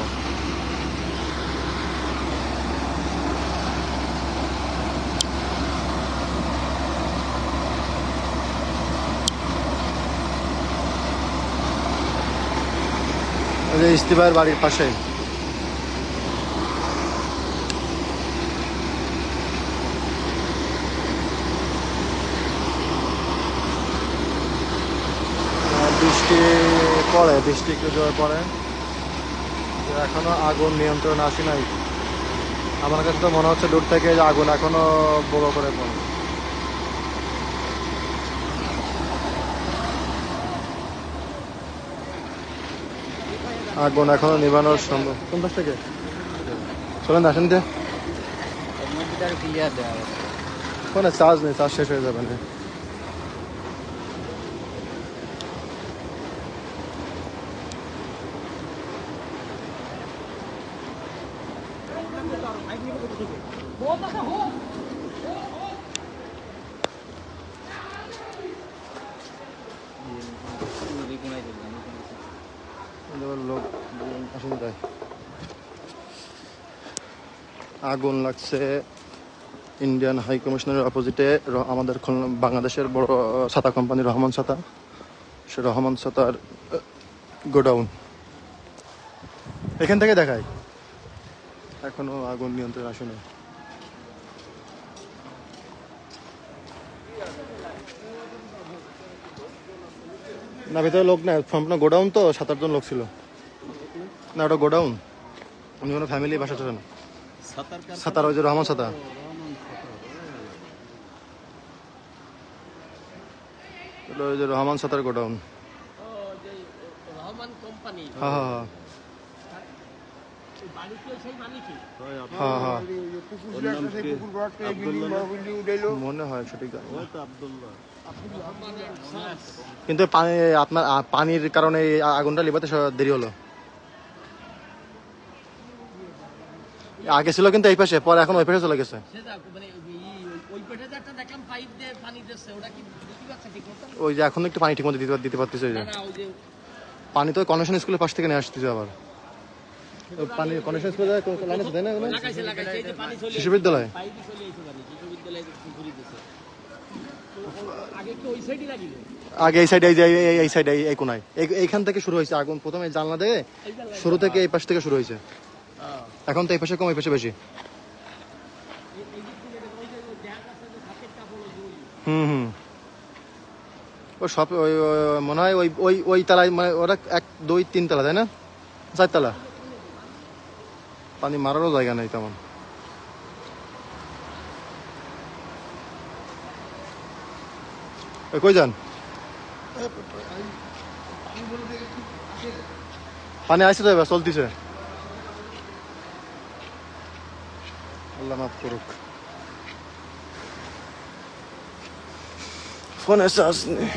যে ইস্তিভাইয়ের বাড়ির পাশে। বৃষ্টি পড়ে, বৃষ্টি একটু জোরে পড়ে, এখনো আগুন নিয়ন্ত্রণ আসে নাই। আমার কাছে তো মনে হচ্ছে দূর থেকে যে আগুন এখনো বড় করে পড়ে। আগুন এখনো নিবানোর সম্ভব। কোন পাশ থেকে চলেন আসেন যে কোনো চার্জ নেই, চার্জ শেষ হয়ে যাবে না। লোক আসেন যায়। আগুন লাগছে ইন্ডিয়ান হাই কমিশনারের অপোজিটে, আমাদের বাংলাদেশের বড় ছাতা কোম্পানি রহমান ছাতা, সে রহমান ছাতার গোডাউন এখান থেকে দেখায়। এখনো আগুন নিয়ন্ত্রণ আসেনি। না ভিতরে লোক না, সম্পূর্ণ গোডাউন তো, 7-8 জন লোক ছিল। না ওটা গোডাউন, উনি কোনো ফ্যামিলি বাসা ছিল না। ছাতার ওই যে রহমান ছাতা, ওই যে রহমান ছাতার গোডাউন। হ্যাঁ হ্যাঁ হ্যাঁ হ্যাঁ মনে হয় সঠিক, কিন্তু আপনার পানির কারণে আগুনটা লিভাতে দেরি হলো। আগে ছিল কিন্তু এই পাশে, পরে এখন ওই পাশে চলে গেছে। ওই যে এখন একটু পানি ঠিক মতো দিতে পারতেছে। ওই যে পানি তো কনেকশন স্কুলের পাশ থেকে নিয়ে আসতেছে আবার। পানি কনেকশন স্কুলে তাই না শিশু বিদ্যালয়। আগে এই সাইডে, এই সাইডে, এই কোনায়, এইখান থেকে শুরু হয়েছে আগুন। প্রথমে জানলা দিয়ে শুরু থেকে এই পাশ থেকে শুরু হয়েছে। এখন তো এই পাশে কম, এই পাশে বেশি। হুম ও সব ওই মনে হয় ওই তালায়, মানে ওরা 1, 2, 3 তালা, তাই না? 4 তালা। পানি মারারও জায়গা নেই তেমন। কই যান? পানি আসছে তো, এবার চলতেছে। আল্লাহ মাফ করুক। ফোনে চার্জ নেই।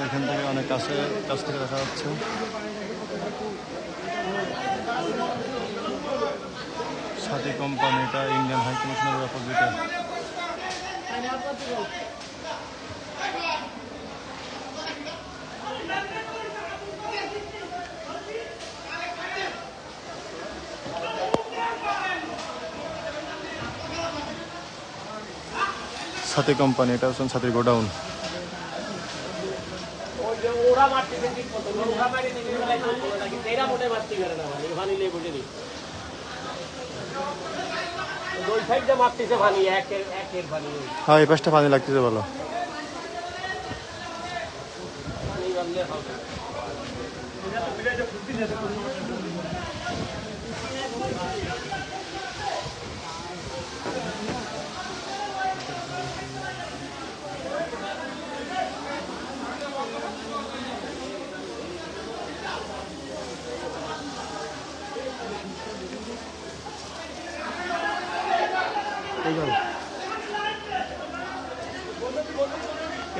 এখান থেকে অনেক কাছ থেকে দেখা যাচ্ছে। সাথী কোম্পানিটা ইন্ডিয়ান হাই কমিশনারের অপোজিটে। সাথী কোম্পানি, এটা হচ্ছে সাথীর গোডাউন। ওরা মারতেছেন ঠিক মতো নৌকা মারি নিয়ে বেলায় চলতো না কিন্তু এরা মোটে মারতে পারে না মানে পানি নিয়ে বসে দিই ওই সাইডে মারতেছে পানি একের পানি হ্যাঁ এই পাশটা পানি লাগতেছে ভালো পানি বানলে হবে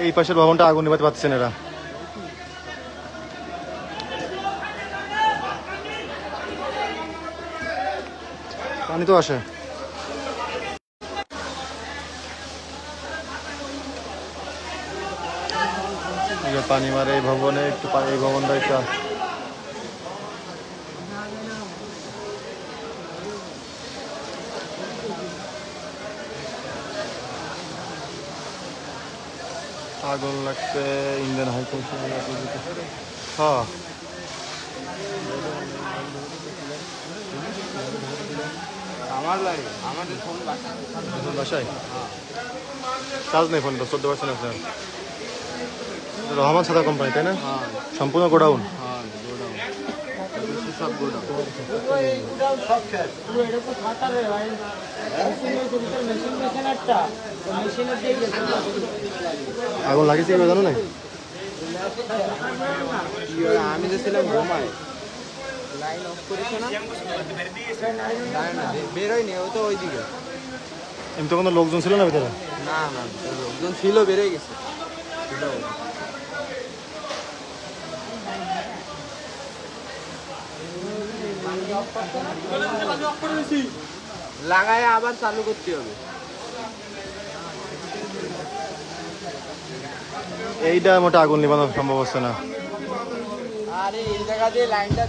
এই পাশের ভবনটা আগুন নিভাতে পারছেন এরা পানি তো আসে পানি মারে এই ভবনে একটু এই ভবনটা একটু আগুন লাগছে ইন্ডিয়ান হাই কমিশনের হ্যাঁ আমার লাগে আমাদের ফোন বাসায় চার্জ নেই ফোনটা 14% আছে রহমান সাদা কোম্পানি তাই না সম্পূর্ণ গোডাউন হ্যাঁ গোডাউন সব গোডাউন আগুন লাগিয়েছে কি জানো না আমি যে ছিলাম ঘুমায় লাইন অফ করেছে না বেরোয়নি ও তো ওইদিকে এমনি তো কোনো লোকজন ছিল না ভিতরে না না লোকজন ছিল বেরোয় গেছে লাগায় আবার চালু করতে হবে এইটা মোটা আগুন নিবানো সম্ভব হচ্ছে না আরে এই জায়গা দিয়ে লাইনটা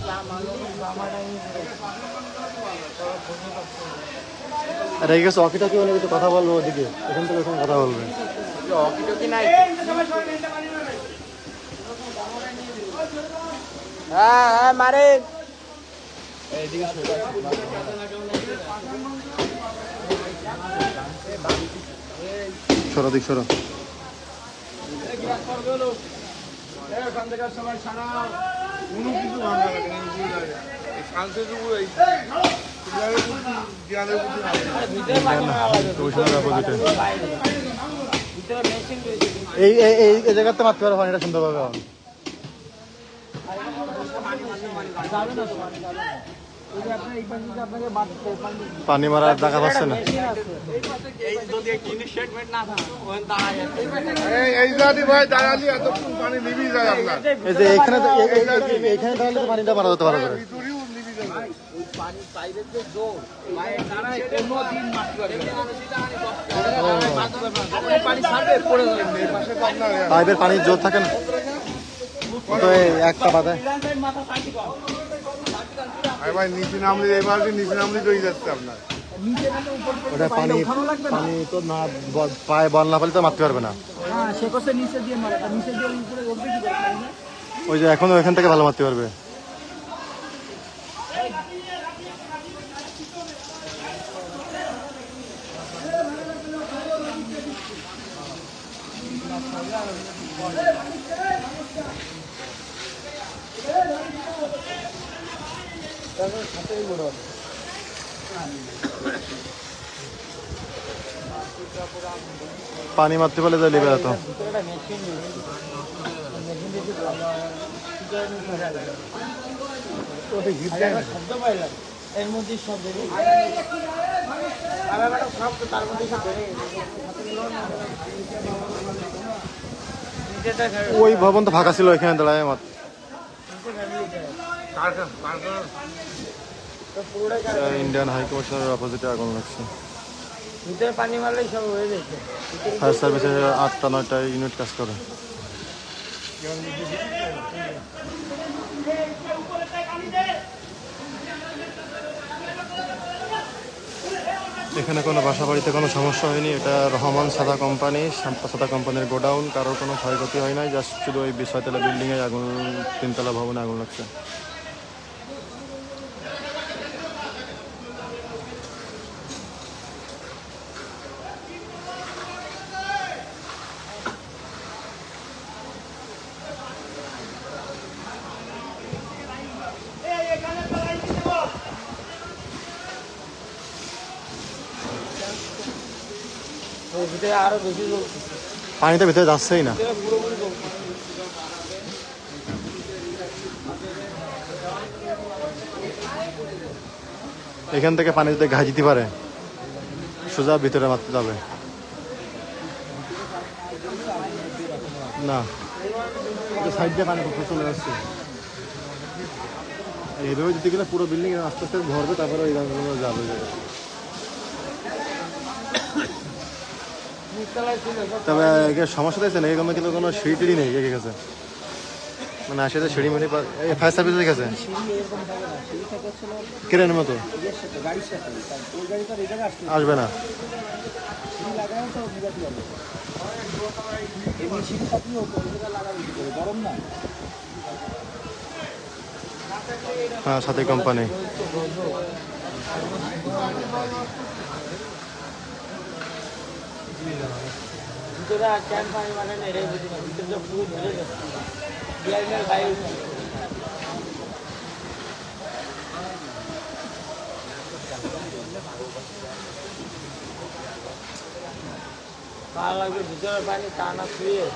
আর এই গেছে অকিটা কি অনেক কিছু কথা বলবো ওদিকে এখান থেকে ওখানে কথা বলবে অকিটকি নাই হ্যাঁ হ্যাঁ মারে সরো দিক সরো এই এই জায়গাতে মারতে পারো পানিটা সুন্দর পাবে পানি মারার দেখা পাচ্ছে না এই যে এখানে এখানে তাহলে পানিটা মারা যেতে পারে পাইপের পানির জোর থাকে না তো একটা বাধা নিচে নামলে এবার নিচে নামলে তো যাচ্ছে আপনার ওটা পানি পানি তো না পায়ে বল না পেলে তো মারতে পারবে না ওই যে এখন ওইখান থেকে ভালো মারতে পারবে পানি মারতে পারলে তো লেবে যেত ওই ভবন তো ফাঁকা ছিল এখানে দাঁড়ায় আমার ইন্ডিয়ান হাই কমিশনের অপোজিটে আগুন লাগছে পানি মারলেই সব হয়ে যাচ্ছে ফায়ার সার্ভিসের 8টা 9টা ইউনিট কাজ করে এখানে কোনো বাসা বাড়িতে কোনো সমস্যা হয়নি। এটা রহমান সাদা কোম্পানি, সাদা কোম্পানির গোডাউন। কারোর কোনো ক্ষয়ক্ষতি হয় নাই, জাস্ট শুধু ওই 6 তলা বিল্ডিংয়ে আগুন, 3 তলা ভবনে আগুন লাগছে। ভিতরে আরো বেশি জ্বলছে, পানিতে ভিতরে যাচ্ছেই না। পুরোপুরি জ্বলছে। এখান থেকে পানি যদি ঘা যেতে পারে, সোজা ভিতরে মারতে যাবে না। সাইড দিয়ে পানি চলে আসছে, এইভাবে যেতে গেলে পুরো বিল্ডিং আস্তে আস্তে ভরবে, তারপরে ওই গাছগুলো যাবে। তবে সমস্যা দেখছেন, এরকম কিন্তু কোনো সিঁড়ি টিড়ি নেই এগিয়ে গেছে, মানে আসে সিঁড়ি মিড়ি ফায়ার সার্ভিস গেছে ক্রেনের মতো আসবে না। হ্যাঁ, সাথে কোম্পানি। ভিতরে আর ক্যান পানি মানে নেড়ে বুঝি না, ভিতরে পুরো ধরে যাচ্ছে, ডিআইএল গায়ে কার লাগবে ভিতরে পানি টানা শুয়ে।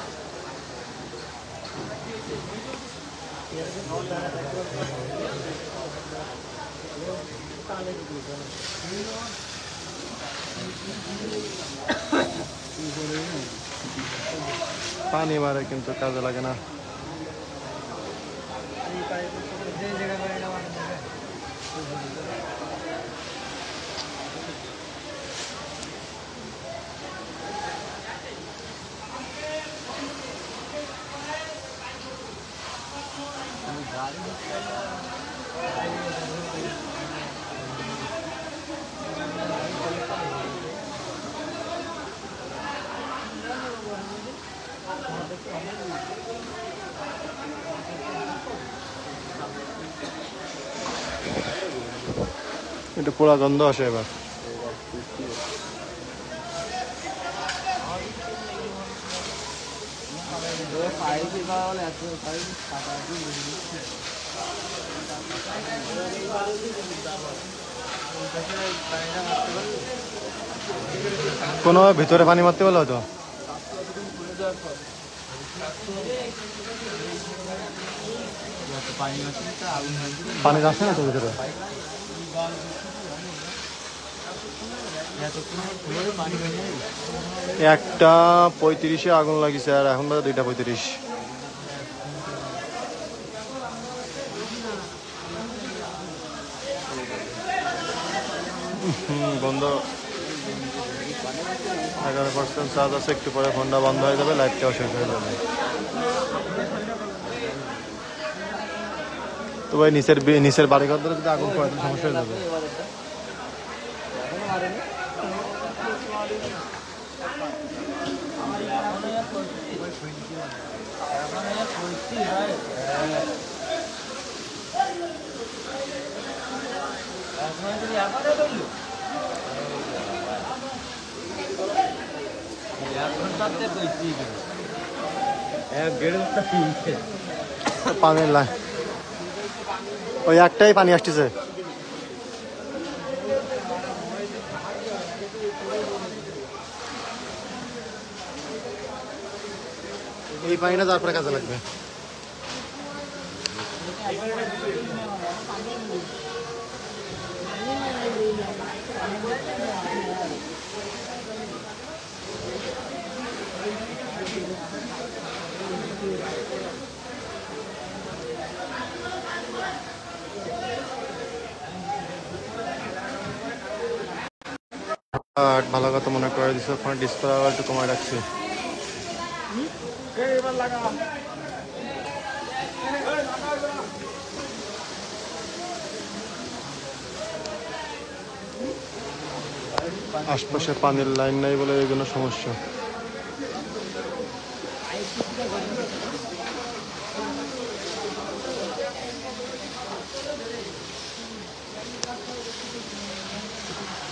পানি মারে কিন্তু কাজে লাগে না। একটু পোড়া গন্ধ আসে এবার। কোনো ভিতরে পানি মারতে বলো তো, পানি যাচ্ছে না তো ভিতরে। একটা 35-এ আগুন লাগিয়েছে, আর এখন বাজে 2:35। বন্ধ, 11% চার্জ আছে, একটু পরে ফোনটা বন্ধ হয়ে যাবে, লাইটটাও শেষ হয়ে যাবে। তো ভাই নিচের বাড়িঘর ধরে যদি আগুন পড়ে সমস্যা হয়ে যাবে। পানির লাইন ওই একটাই পানি আসতেছে। এই পানিটা তারপরে কাজে লাগবে। ভালো কথা মনে করে দিচ্ছে, ফোন ডিসপ্লে একটু কমায় রাখছি। আশপাশে পানির লাইন নাই বলে এই জন্য সমস্যা।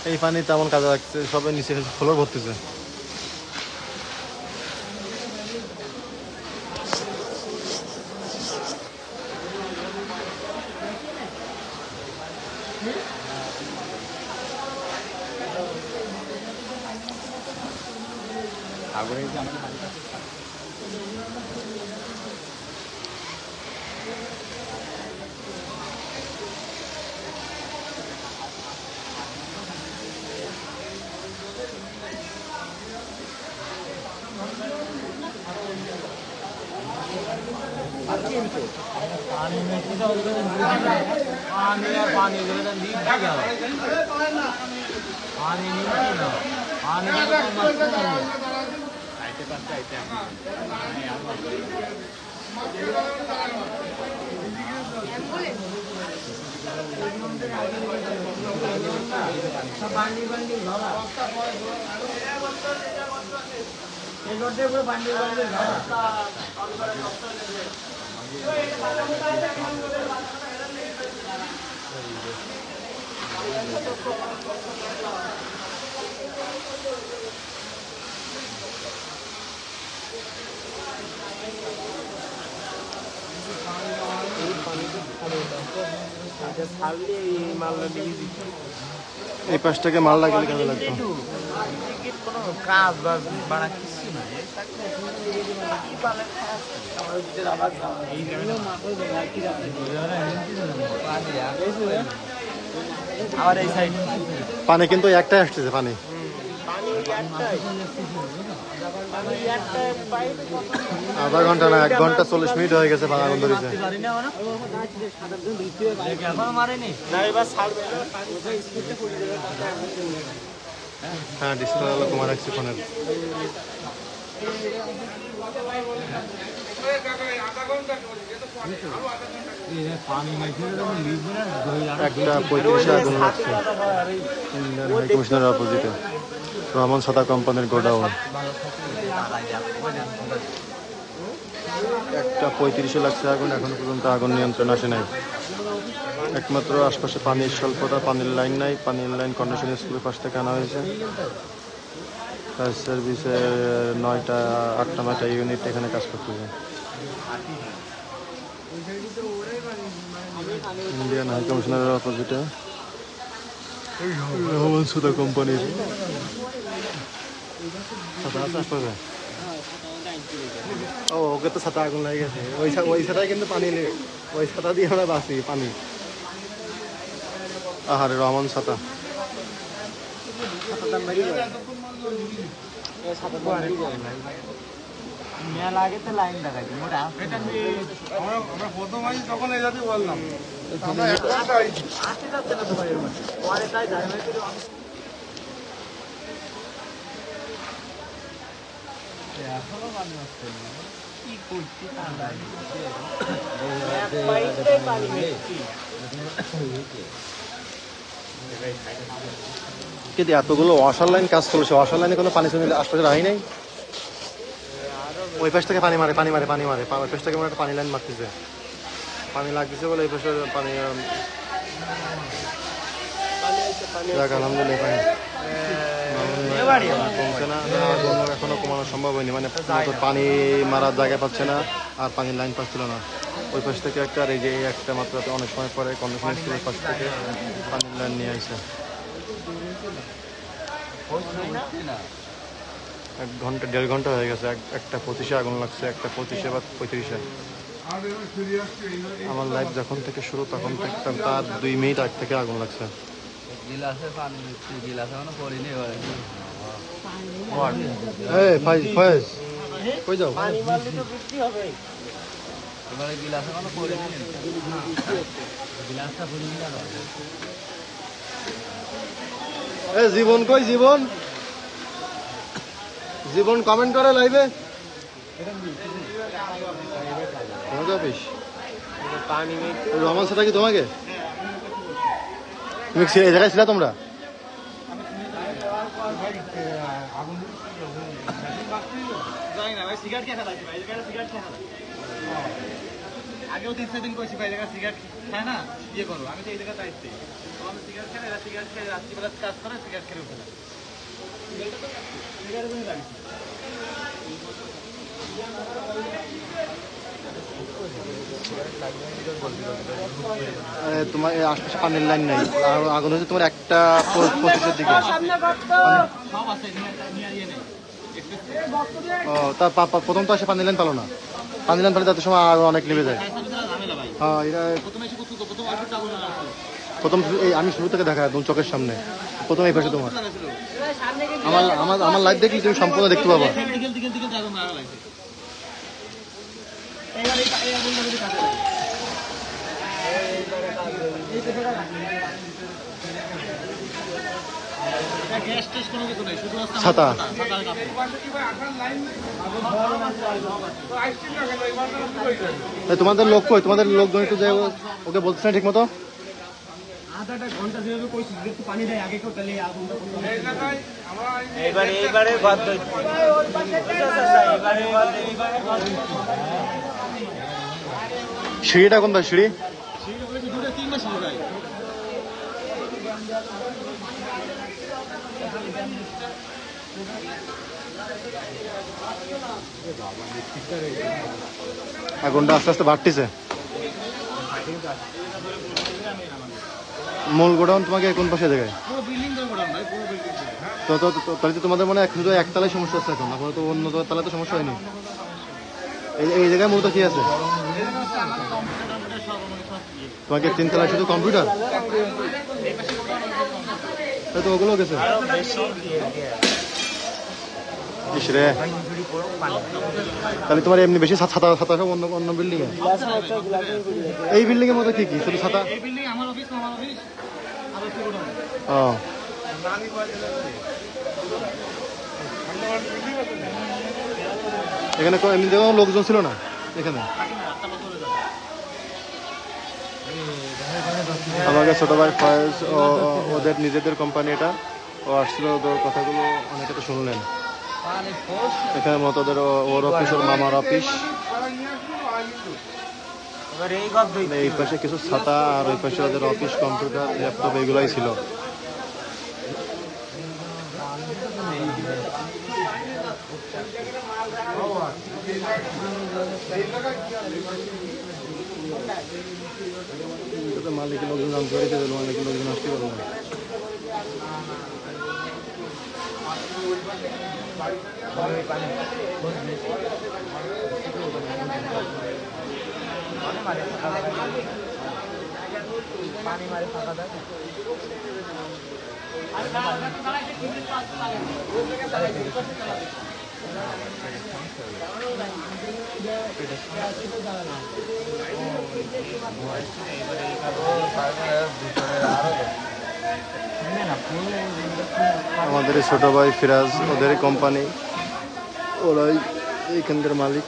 এই পানি তেমন কাজে লাগছে, সবাই নিচে ফ্লোর ভরতেছে। এই পাশটাকে মাল লাগালে কাজে লাগতো। কাজ বাড়া কিছু না আবার এই সাইড পানি কিন্তু একটাই আসতেছে পানি। আধা ঘন্টা না 1 ঘন্টা 40 মিনিট হয়ে গেছে আগুন ধরেছে। হ্যাঁ ডিসপ্লে হলো তোমার রাখছি ফোনের। একটা 35 আগুন লাগছে ইন্ডিয়ান হাই কমিশনার অপোজিটে রহমান সাদা কোম্পানির গোডাউন। একটা 35 লাগছে আগুন, এখনো পর্যন্ত আগুন নিয়ন্ত্রণ আসে নাই। একমাত্র আশপাশে পানির স্বল্পতা, পানির লাইন নাই। পানির লাইন কন্ডিশন স্কুলের পাশ থেকে আনা হয়েছে। ফায়ার সার্ভিসের 9টা 8টা 9টা ইউনিট এখানে কাজ করতেছে। ইন্ডিয়ান হাই কমিশনারের অপোজিটে রহমান সুদা কোম্পানির। ও ওকে তো ছাতা আগুন লাগে গেছে, ওই ছাতায় কিন্তু পানি নেই, ওই ছাতা দিয়ে আমরা বাঁচি পানি। আহারে রহমান ছাতা। লাগে তো লাইন দেখাচ্ছি মোটা আমরা প্রথম আছি তখন এই জাতি বললাম এখনো পানি আসছে কি করছি কিন্তু এতগুলো ওয়াশার লাইন কাজ চলেছে, ওয়াশার লাইনে কোনো পানি শুনে আশপাশে রাখি নাই। ওই পাশ থেকে পানি মারে ওই পাশ থেকে একটা পানি লাইন মারতেছে, পানি লাগতেছে বলে এই পাশে পানি। আলহামদুলিল্লাহ কমছে না, এখনো কমানো সম্ভব হয়নি। মানে পানি মারার জায়গা পাচ্ছে না আর পানির লাইন পাচ্ছিল না। ওই পাশ থেকে একটা আর এই যে একটা মাত্র অনেক সময় পরে কন্ডিশন স্কুলের পাশ থেকে পানির লাইন নিয়ে আসে। 1 ঘন্টা 1.5 ঘন্টা হয়ে গেছে। একটা 25-এ আগুন লাগছে, একটা 25-এ বা 35-এ। আমার লাইফ যখন থেকে শুরু তখন থেকে তার 2 মিনিট আগ থেকে আগুন লাগছে। কই যাও? জীবন কই? জীবন কমেন্ট করে লাইভে। রহমান সেটা কি তোমাকে? তুমি এই জায়গায় ছিল তোমরা? জানি না ভাই সিগারেট খেয়ে ফেলাইছি ভাই এখানে সিগারেট খেয়ে ফেলাই আগেও 3-4 দিন কইছি ভাই এখানে সিগারেট খায় না ইয়ে করো আমি তো এই জায়গায় চাইছি তো আমি সিগারেট খেয়ে এরা সিগারেট খেয়ে রাত্রিবেলা কাজ করে সিগারেট খেয়ে উঠে না সিগারেট করে লাগিয়েছি তোমার আশপাশে পানির লাইন নাই আগুন হচ্ছে তোমার একটা 25-এর দিকে সব আছে নিয়ে নেই ও তা প্রথম তো আসে পানির লাইন পালো না পানির লাইন পালে তাদের সময় আরো অনেক নেমে যায় হ্যাঁ এটা প্রথম আমি শুরু থেকে দেখা একদম চোখের সামনে প্রথম এই পাশে তোমার আমার লাইভ দেখলে তুমি সম্পূর্ণ দেখতে পাবা ছাতা তোমাদের লোক কই তোমাদের লোকজন একটু যে ওকে বলছে না ঠিক মতো সিঁড়িটা কোন ভাই সিঁড়ি আগুনটা আস্তে আস্তে বাড়তেছে মূল গোডাউন তোমাকে কোন পাশে জায়গায় তো তাহলে তো তোমাদের মনে হয় শুধু একতলায় সমস্যা হচ্ছে এখন এখন তো অন্য তলায় তো সমস্যা হয়নি এই জায়গায় মূলত কি আছে তোমাকে 3 তলায় শুধু কম্পিউটার তো ওগুলো গেছে ইসরে তাহলে তোমার এমনি বেশি ছাতা অন্য বিল্ডিং এ এই বিল্ডিং এর মধ্যে কি শুধু ছাতা ও এখানে এমনি দেখো লোকজন ছিল না এখানে আমাকে ছোট ভাই ফয়েজ ওদের নিজেদের কোম্পানি এটা ও আসছিল ওদের কথাগুলো অনেকে তো শুনলেন এখানে মতো ওদের ওর অফিস ওর মামার অফিস এই পাশে কিছু ছাতা আর ওই পাশে ওদের অফিস কম্পিউটার ল্যাপটপ এগুলাই ছিল মালিকের লোকজন জানতে পেরেছে মালিকের লোকজন আসতে পারলো না আমাদের ছোট ভাই ফিরাজ ওদের কোম্পানি ওরাই এইখানকার মালিক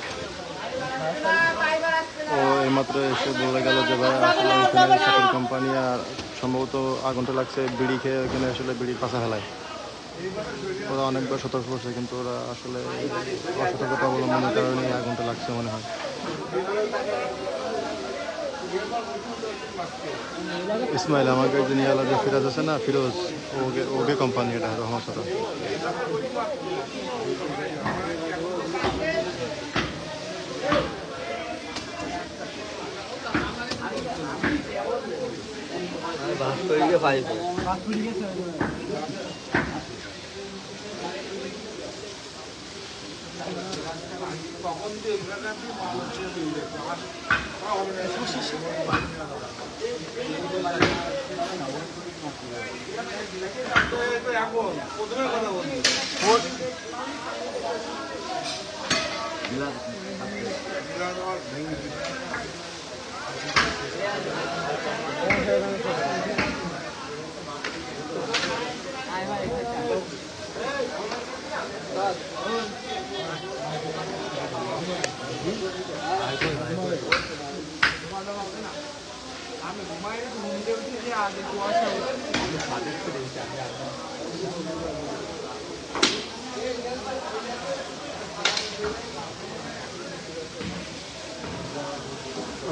ও এইমাত্র এসে বলে গেল যে ভাই আসলে এখানে সাথের কোম্পানি আর সম্ভবত আগুনটা লাগছে বিড়ি খেয়ে ওখানে আসলে বিড়ির পাশা ফেলায় ওরা অনেকবার সতর্ক করছে কিন্তু ওরা আসলে অসতর্কতা অবলম্বনের কারণে আগুনটা লাগছে মনে হয় ইসমাইল আমাকে যে নিয়ে আলাদা ফিরাজ আছে না ফিরোজ ওকে কোম্পানি এটা রহমত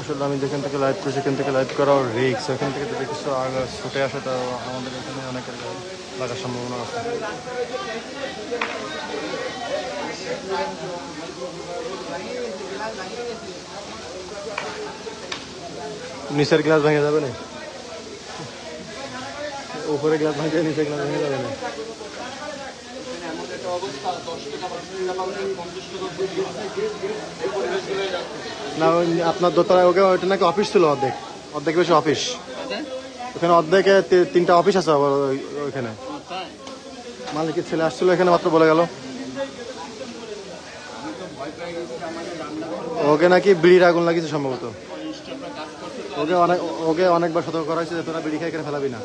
আসলে আমি যেখান থেকে লাইভ করি সেখান থেকে লাইভ করাও রিস্ক, এখান থেকে যদি কিছু ছুটে আসে তো আমাদের এখানে অনেকের লাগার সম্ভাবনা আছে। নিচের গ্লাস ভেঙে যাবে না, উপরে গ্লাস ভেঙে নিচের গ্লাস ভেঙে যাবে না। না আপনার দোতলায় ওকে ওইটা নাকি অফিস ছিল, অর্ধেক অর্ধেক বেশি অফিস, ওখানে অর্ধেকে 3টা অফিস আছে আবার ওইখানে। মালিকের ছেলে আসছিল এখানে মাত্র বলে গেল ওকে নাকি বিড়ির আগুন লাগিয়েছে সম্ভবত। ওকে অনেকবার সতর্ক করা হয়েছে যে তোরা বিড়ি খাই এখানে ফেলাবি না।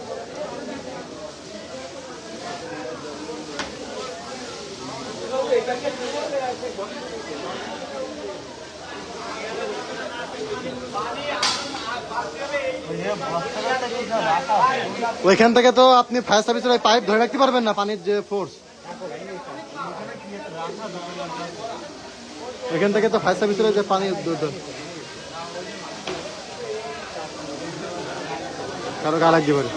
ওইখান থেকে তো আপনি ফায়ার সার্ভিসের পাইপ ধরে রাখতে পারবেন না, পানির যে ফোর্স ওইখান থেকে তো ফায়ার সার্ভিসের যে পানি কারো গা লাগতে পারে।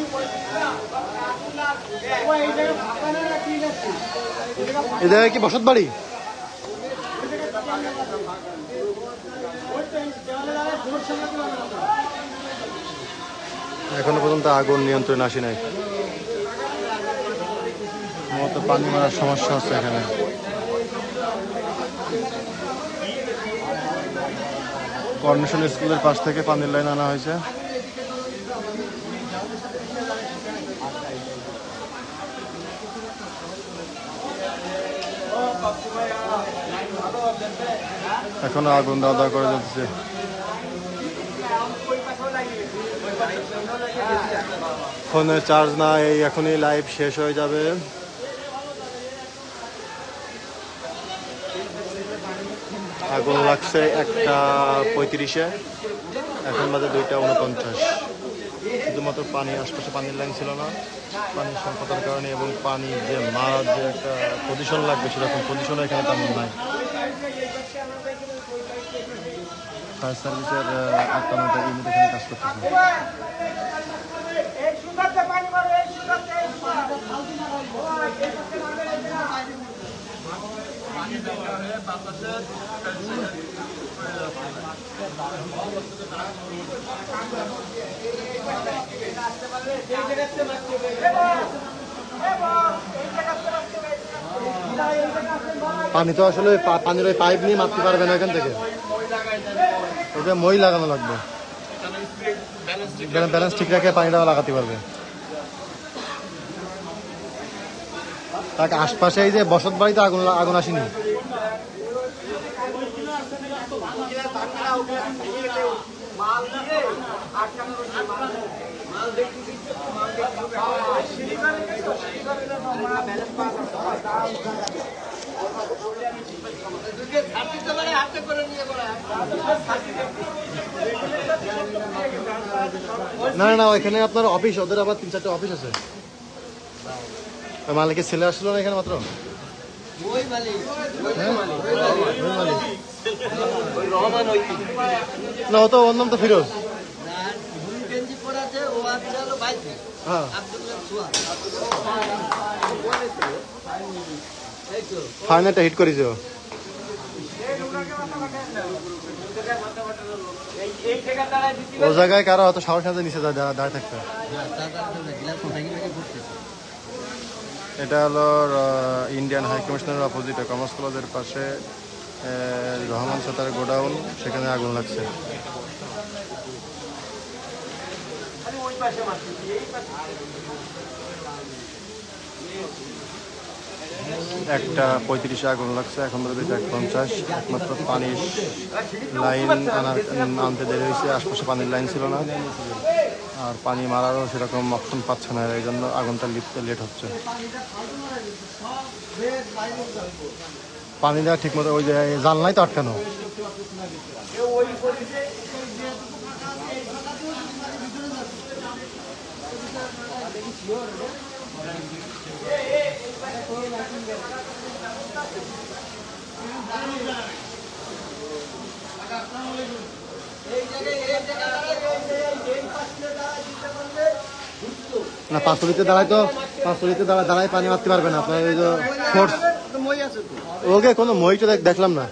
এই জায়গায় কি বসত বাড়ি? এখনো পর্যন্ত আগুন নিয়ন্ত্রণে আসে নাই, মতো পানি মারার সমস্যা আছে এখানে। কর্নেশন স্কুলের পাশ থেকে পানির লাইন আনা হয়েছে। এখনো আগুন দাওয়া করে যাচ্ছে। ফোনের চার্জ নাই, এখনই লাইভ শেষ হয়ে যাবে। আগুন লাগছে 1:35-এ, এখন বাজে 2:49। শুধুমাত্র পানি, আশপাশে পানির লাইন ছিল না, পানির সংকটের কারণে এবং পানি যে মারার যে একটা পজিশন লাগবে সেরকম পজিশনও এখানে তেমন নাই। ফায়ার সার্ভিসের 8টা-9টা ইউনিট এখানে কাজ করতেছে। পানি তো আসলে পানির ওই পাইপ নিয়ে মারতে পারবে না এখান থেকে, ওটা মই লাগানো লাগবে, ব্যালেন্স ঠিক রাখে পানিটা লাগাতে পারবে। তাকে আশপাশে এই যে বসত বাড়িতে আগুন আসেনি। না না এখানে আপনার অফিস, ওদের আবার 3-4টা অফিস আছে। মালিকের ছেলে আসলো না এখানে মাত্র, না ও তো ওর নাম তো ফিরোজ। হ্যাঁ ফাইনালটা হিট করেছে ও। ও জায়গায় কারো হয়তো সাহস সাথে নিচে দাঁড়িয়ে থাকতে। এটা হলো ইন্ডিয়ান হাই কমিশনের অপোজিটে কমার্স কলেজের পাশে রহমান সাতার গোডাউন, সেখানে আগুন লাগছে। 1:35-এ আগুন লাগছে, এখন ধরে 2:50। একমাত্র পানির লাইন আনতে দেরি হয়েছে, আশপাশে পানির লাইন ছিল না, আর পানি মারারও সেরকম অপশন পাচ্ছে না, এই জন্য আগুনটা লিখতে লেট হচ্ছে। পানি দেওয়া ঠিক মতো ওই যে জানলাই তো আটকানো। এই না 500 লিটার দাঁড়ায় তো 500 লিটার দাঁড়ায় পানি মারতে পারবে না আপনার ওই যে ফোর্স ওকে কোনো মইটা দেখলাম না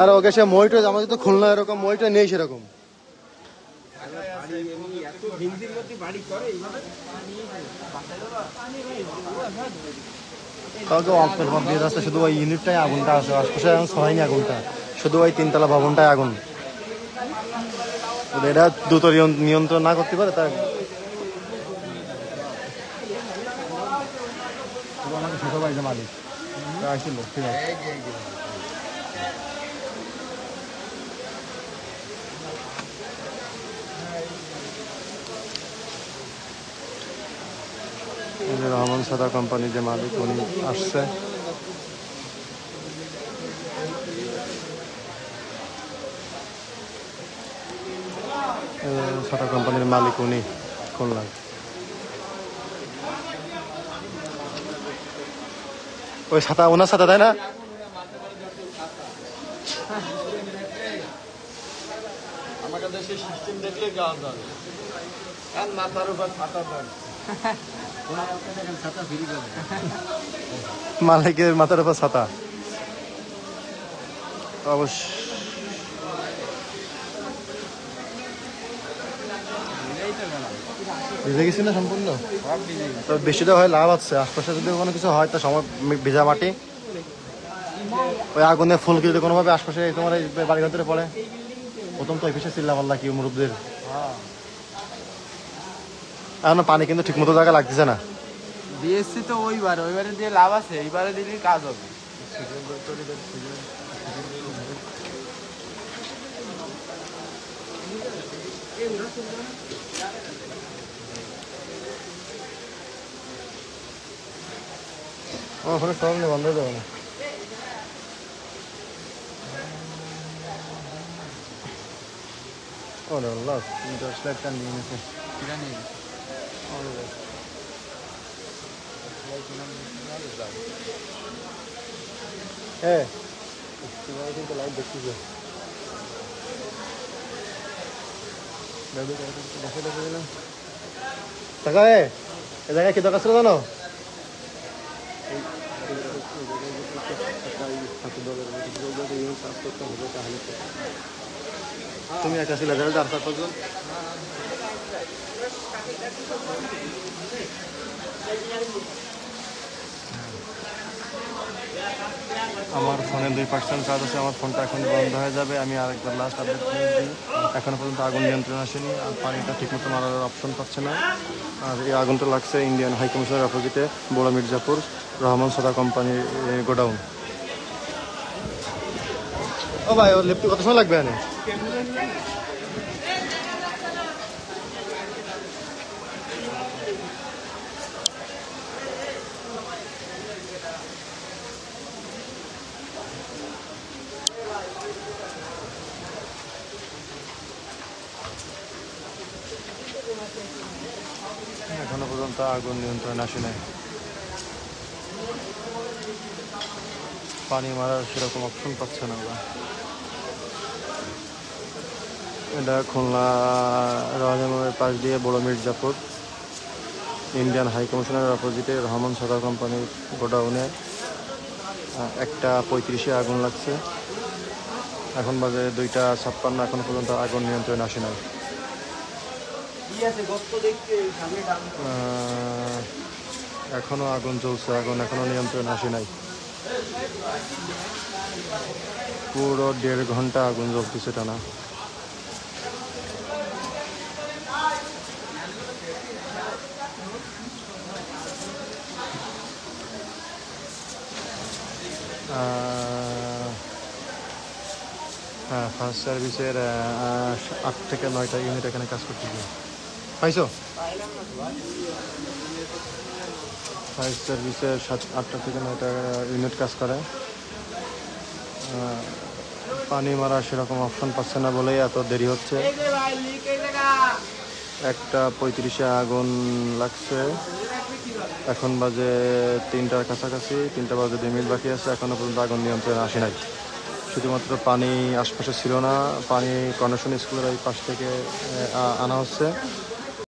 আর ওকে সে মইটা আমাদের তো খুলনা এরকম মইটা নেই সেরকম কাউকে অল্প দিয়ে যাচ্ছে শুধু ওই ইউনিটটাই আগুনটা আছে আশপাশে এখন সরাইনি আগুনটা শুধু ওই 3তলা ভবনটাই আগুন এটা দ্রুত নিয়ন্ত্রণ না করতে পারে তার আমাকে ছোট ভাই যে মালিক আসছিল ঠিক আছে রহমান সাদা কোম্পানি যে মালিক উনি আসছে সাদা কোম্পানির মালিক উনি খুলনায় ওই ছাতা ওনার ছাতা তাই না আমাকে দেশে সিস্টেম দেখলে গাছ ধরে আর মাথার উপর ছাতা ধরে মালিকের মাথার উপর ছাতা অবশ্য ভিজে গেছি না সম্পূর্ণ তো বেশিটা হয় লাভ আছে আশপাশে যদি কোনো কিছু হয় তা সময় ভেজা মাটি ওই আগুনে ফুল যদি কোনোভাবে আশপাশে তোমার এই বাড়ির ভিতরে পড়ে প্রথম তো অফিসে চিল্লা পাল্লা কি মুরব্বীদের এখন পানি কিন্তু ঠিক মতো জায়গা লাগতেছে না বিএসসি তো ওইবারে দিয়ে লাভ আছে এইবারে দিলেই কাজ হবে ওখানে সব বন্ধ হয়ে যাবে না ও লস স্ল্যাবটা নিয়ে নিয়েছে হ্যাঁ কিন্তু লাইট দেখতেছে টাকা এ জায়গায় কি দরকার ছিল জানো তুমি একটা ছিল 4-5 আমার ফোনে 2% চার্জ আছে আমার ফোনটা এখন বন্ধ হয়ে যাবে আমি আরেকবার লাস্ট আপডেট দিই এখনো পর্যন্ত আগুন নিয়ন্ত্রণ আসেনি আর পানিটা ঠিকমতো মারার অপশন পাচ্ছে না আর এই আগুনটা লাগছে ইন্ডিয়ান হাই কমিশনের অপোজিটে বড় মির্জাপুর রহমান সাদা কোম্পানির গোডাউন ও ভাই ওর লিফটে কত সময় লাগবে এনে এখনো পর্যন্ত আগুন নিয়ন্ত্রণে আসে নাই পানি মারার সেরকম অপশন পাচ্ছে না ওরা এটা খুলনা রাজধানীর পাশ দিয়ে বড় মির্জাপুর ইন্ডিয়ান হাই কমিশনের অপোজিটে রহমান সাদা কোম্পানির গোডাউনে 1:35 আগুন লাগছে এখন বাজে 2:56 এখনো পর্যন্ত আগুন নিয়ন্ত্রণে আসে নাই এখনো আগুন চলছে আগুন এখনো নিয়ন্ত্রণে আসে নাই পুরো 1.5 ঘন্টা আগুন জ্বলতেছে টানা হ্যাঁ ফার্স্ট সার্ভিসের 8 থেকে 9টা ইউনিট এখানে কাজ করতেছে পাইছো ফার্স্ট সার্ভিসের 8টা থেকে 9টা ইউনিট কাজ করে পানি মারা সেরকম অপশন পাচ্ছে না বলেই এত দেরি হচ্ছে 1:35 আগুন লাগছে এখন বাজে 3টার কাছাকাছি 3টা বাজে 2 মিনিট বাকি আছে এখনো পর্যন্ত আগুন নিয়ন্ত্রণে আসে নাই শুধুমাত্র পানি আশপাশে ছিল না, পানি কর্নেশন স্কুলের এই পাশ থেকে আনা হচ্ছে।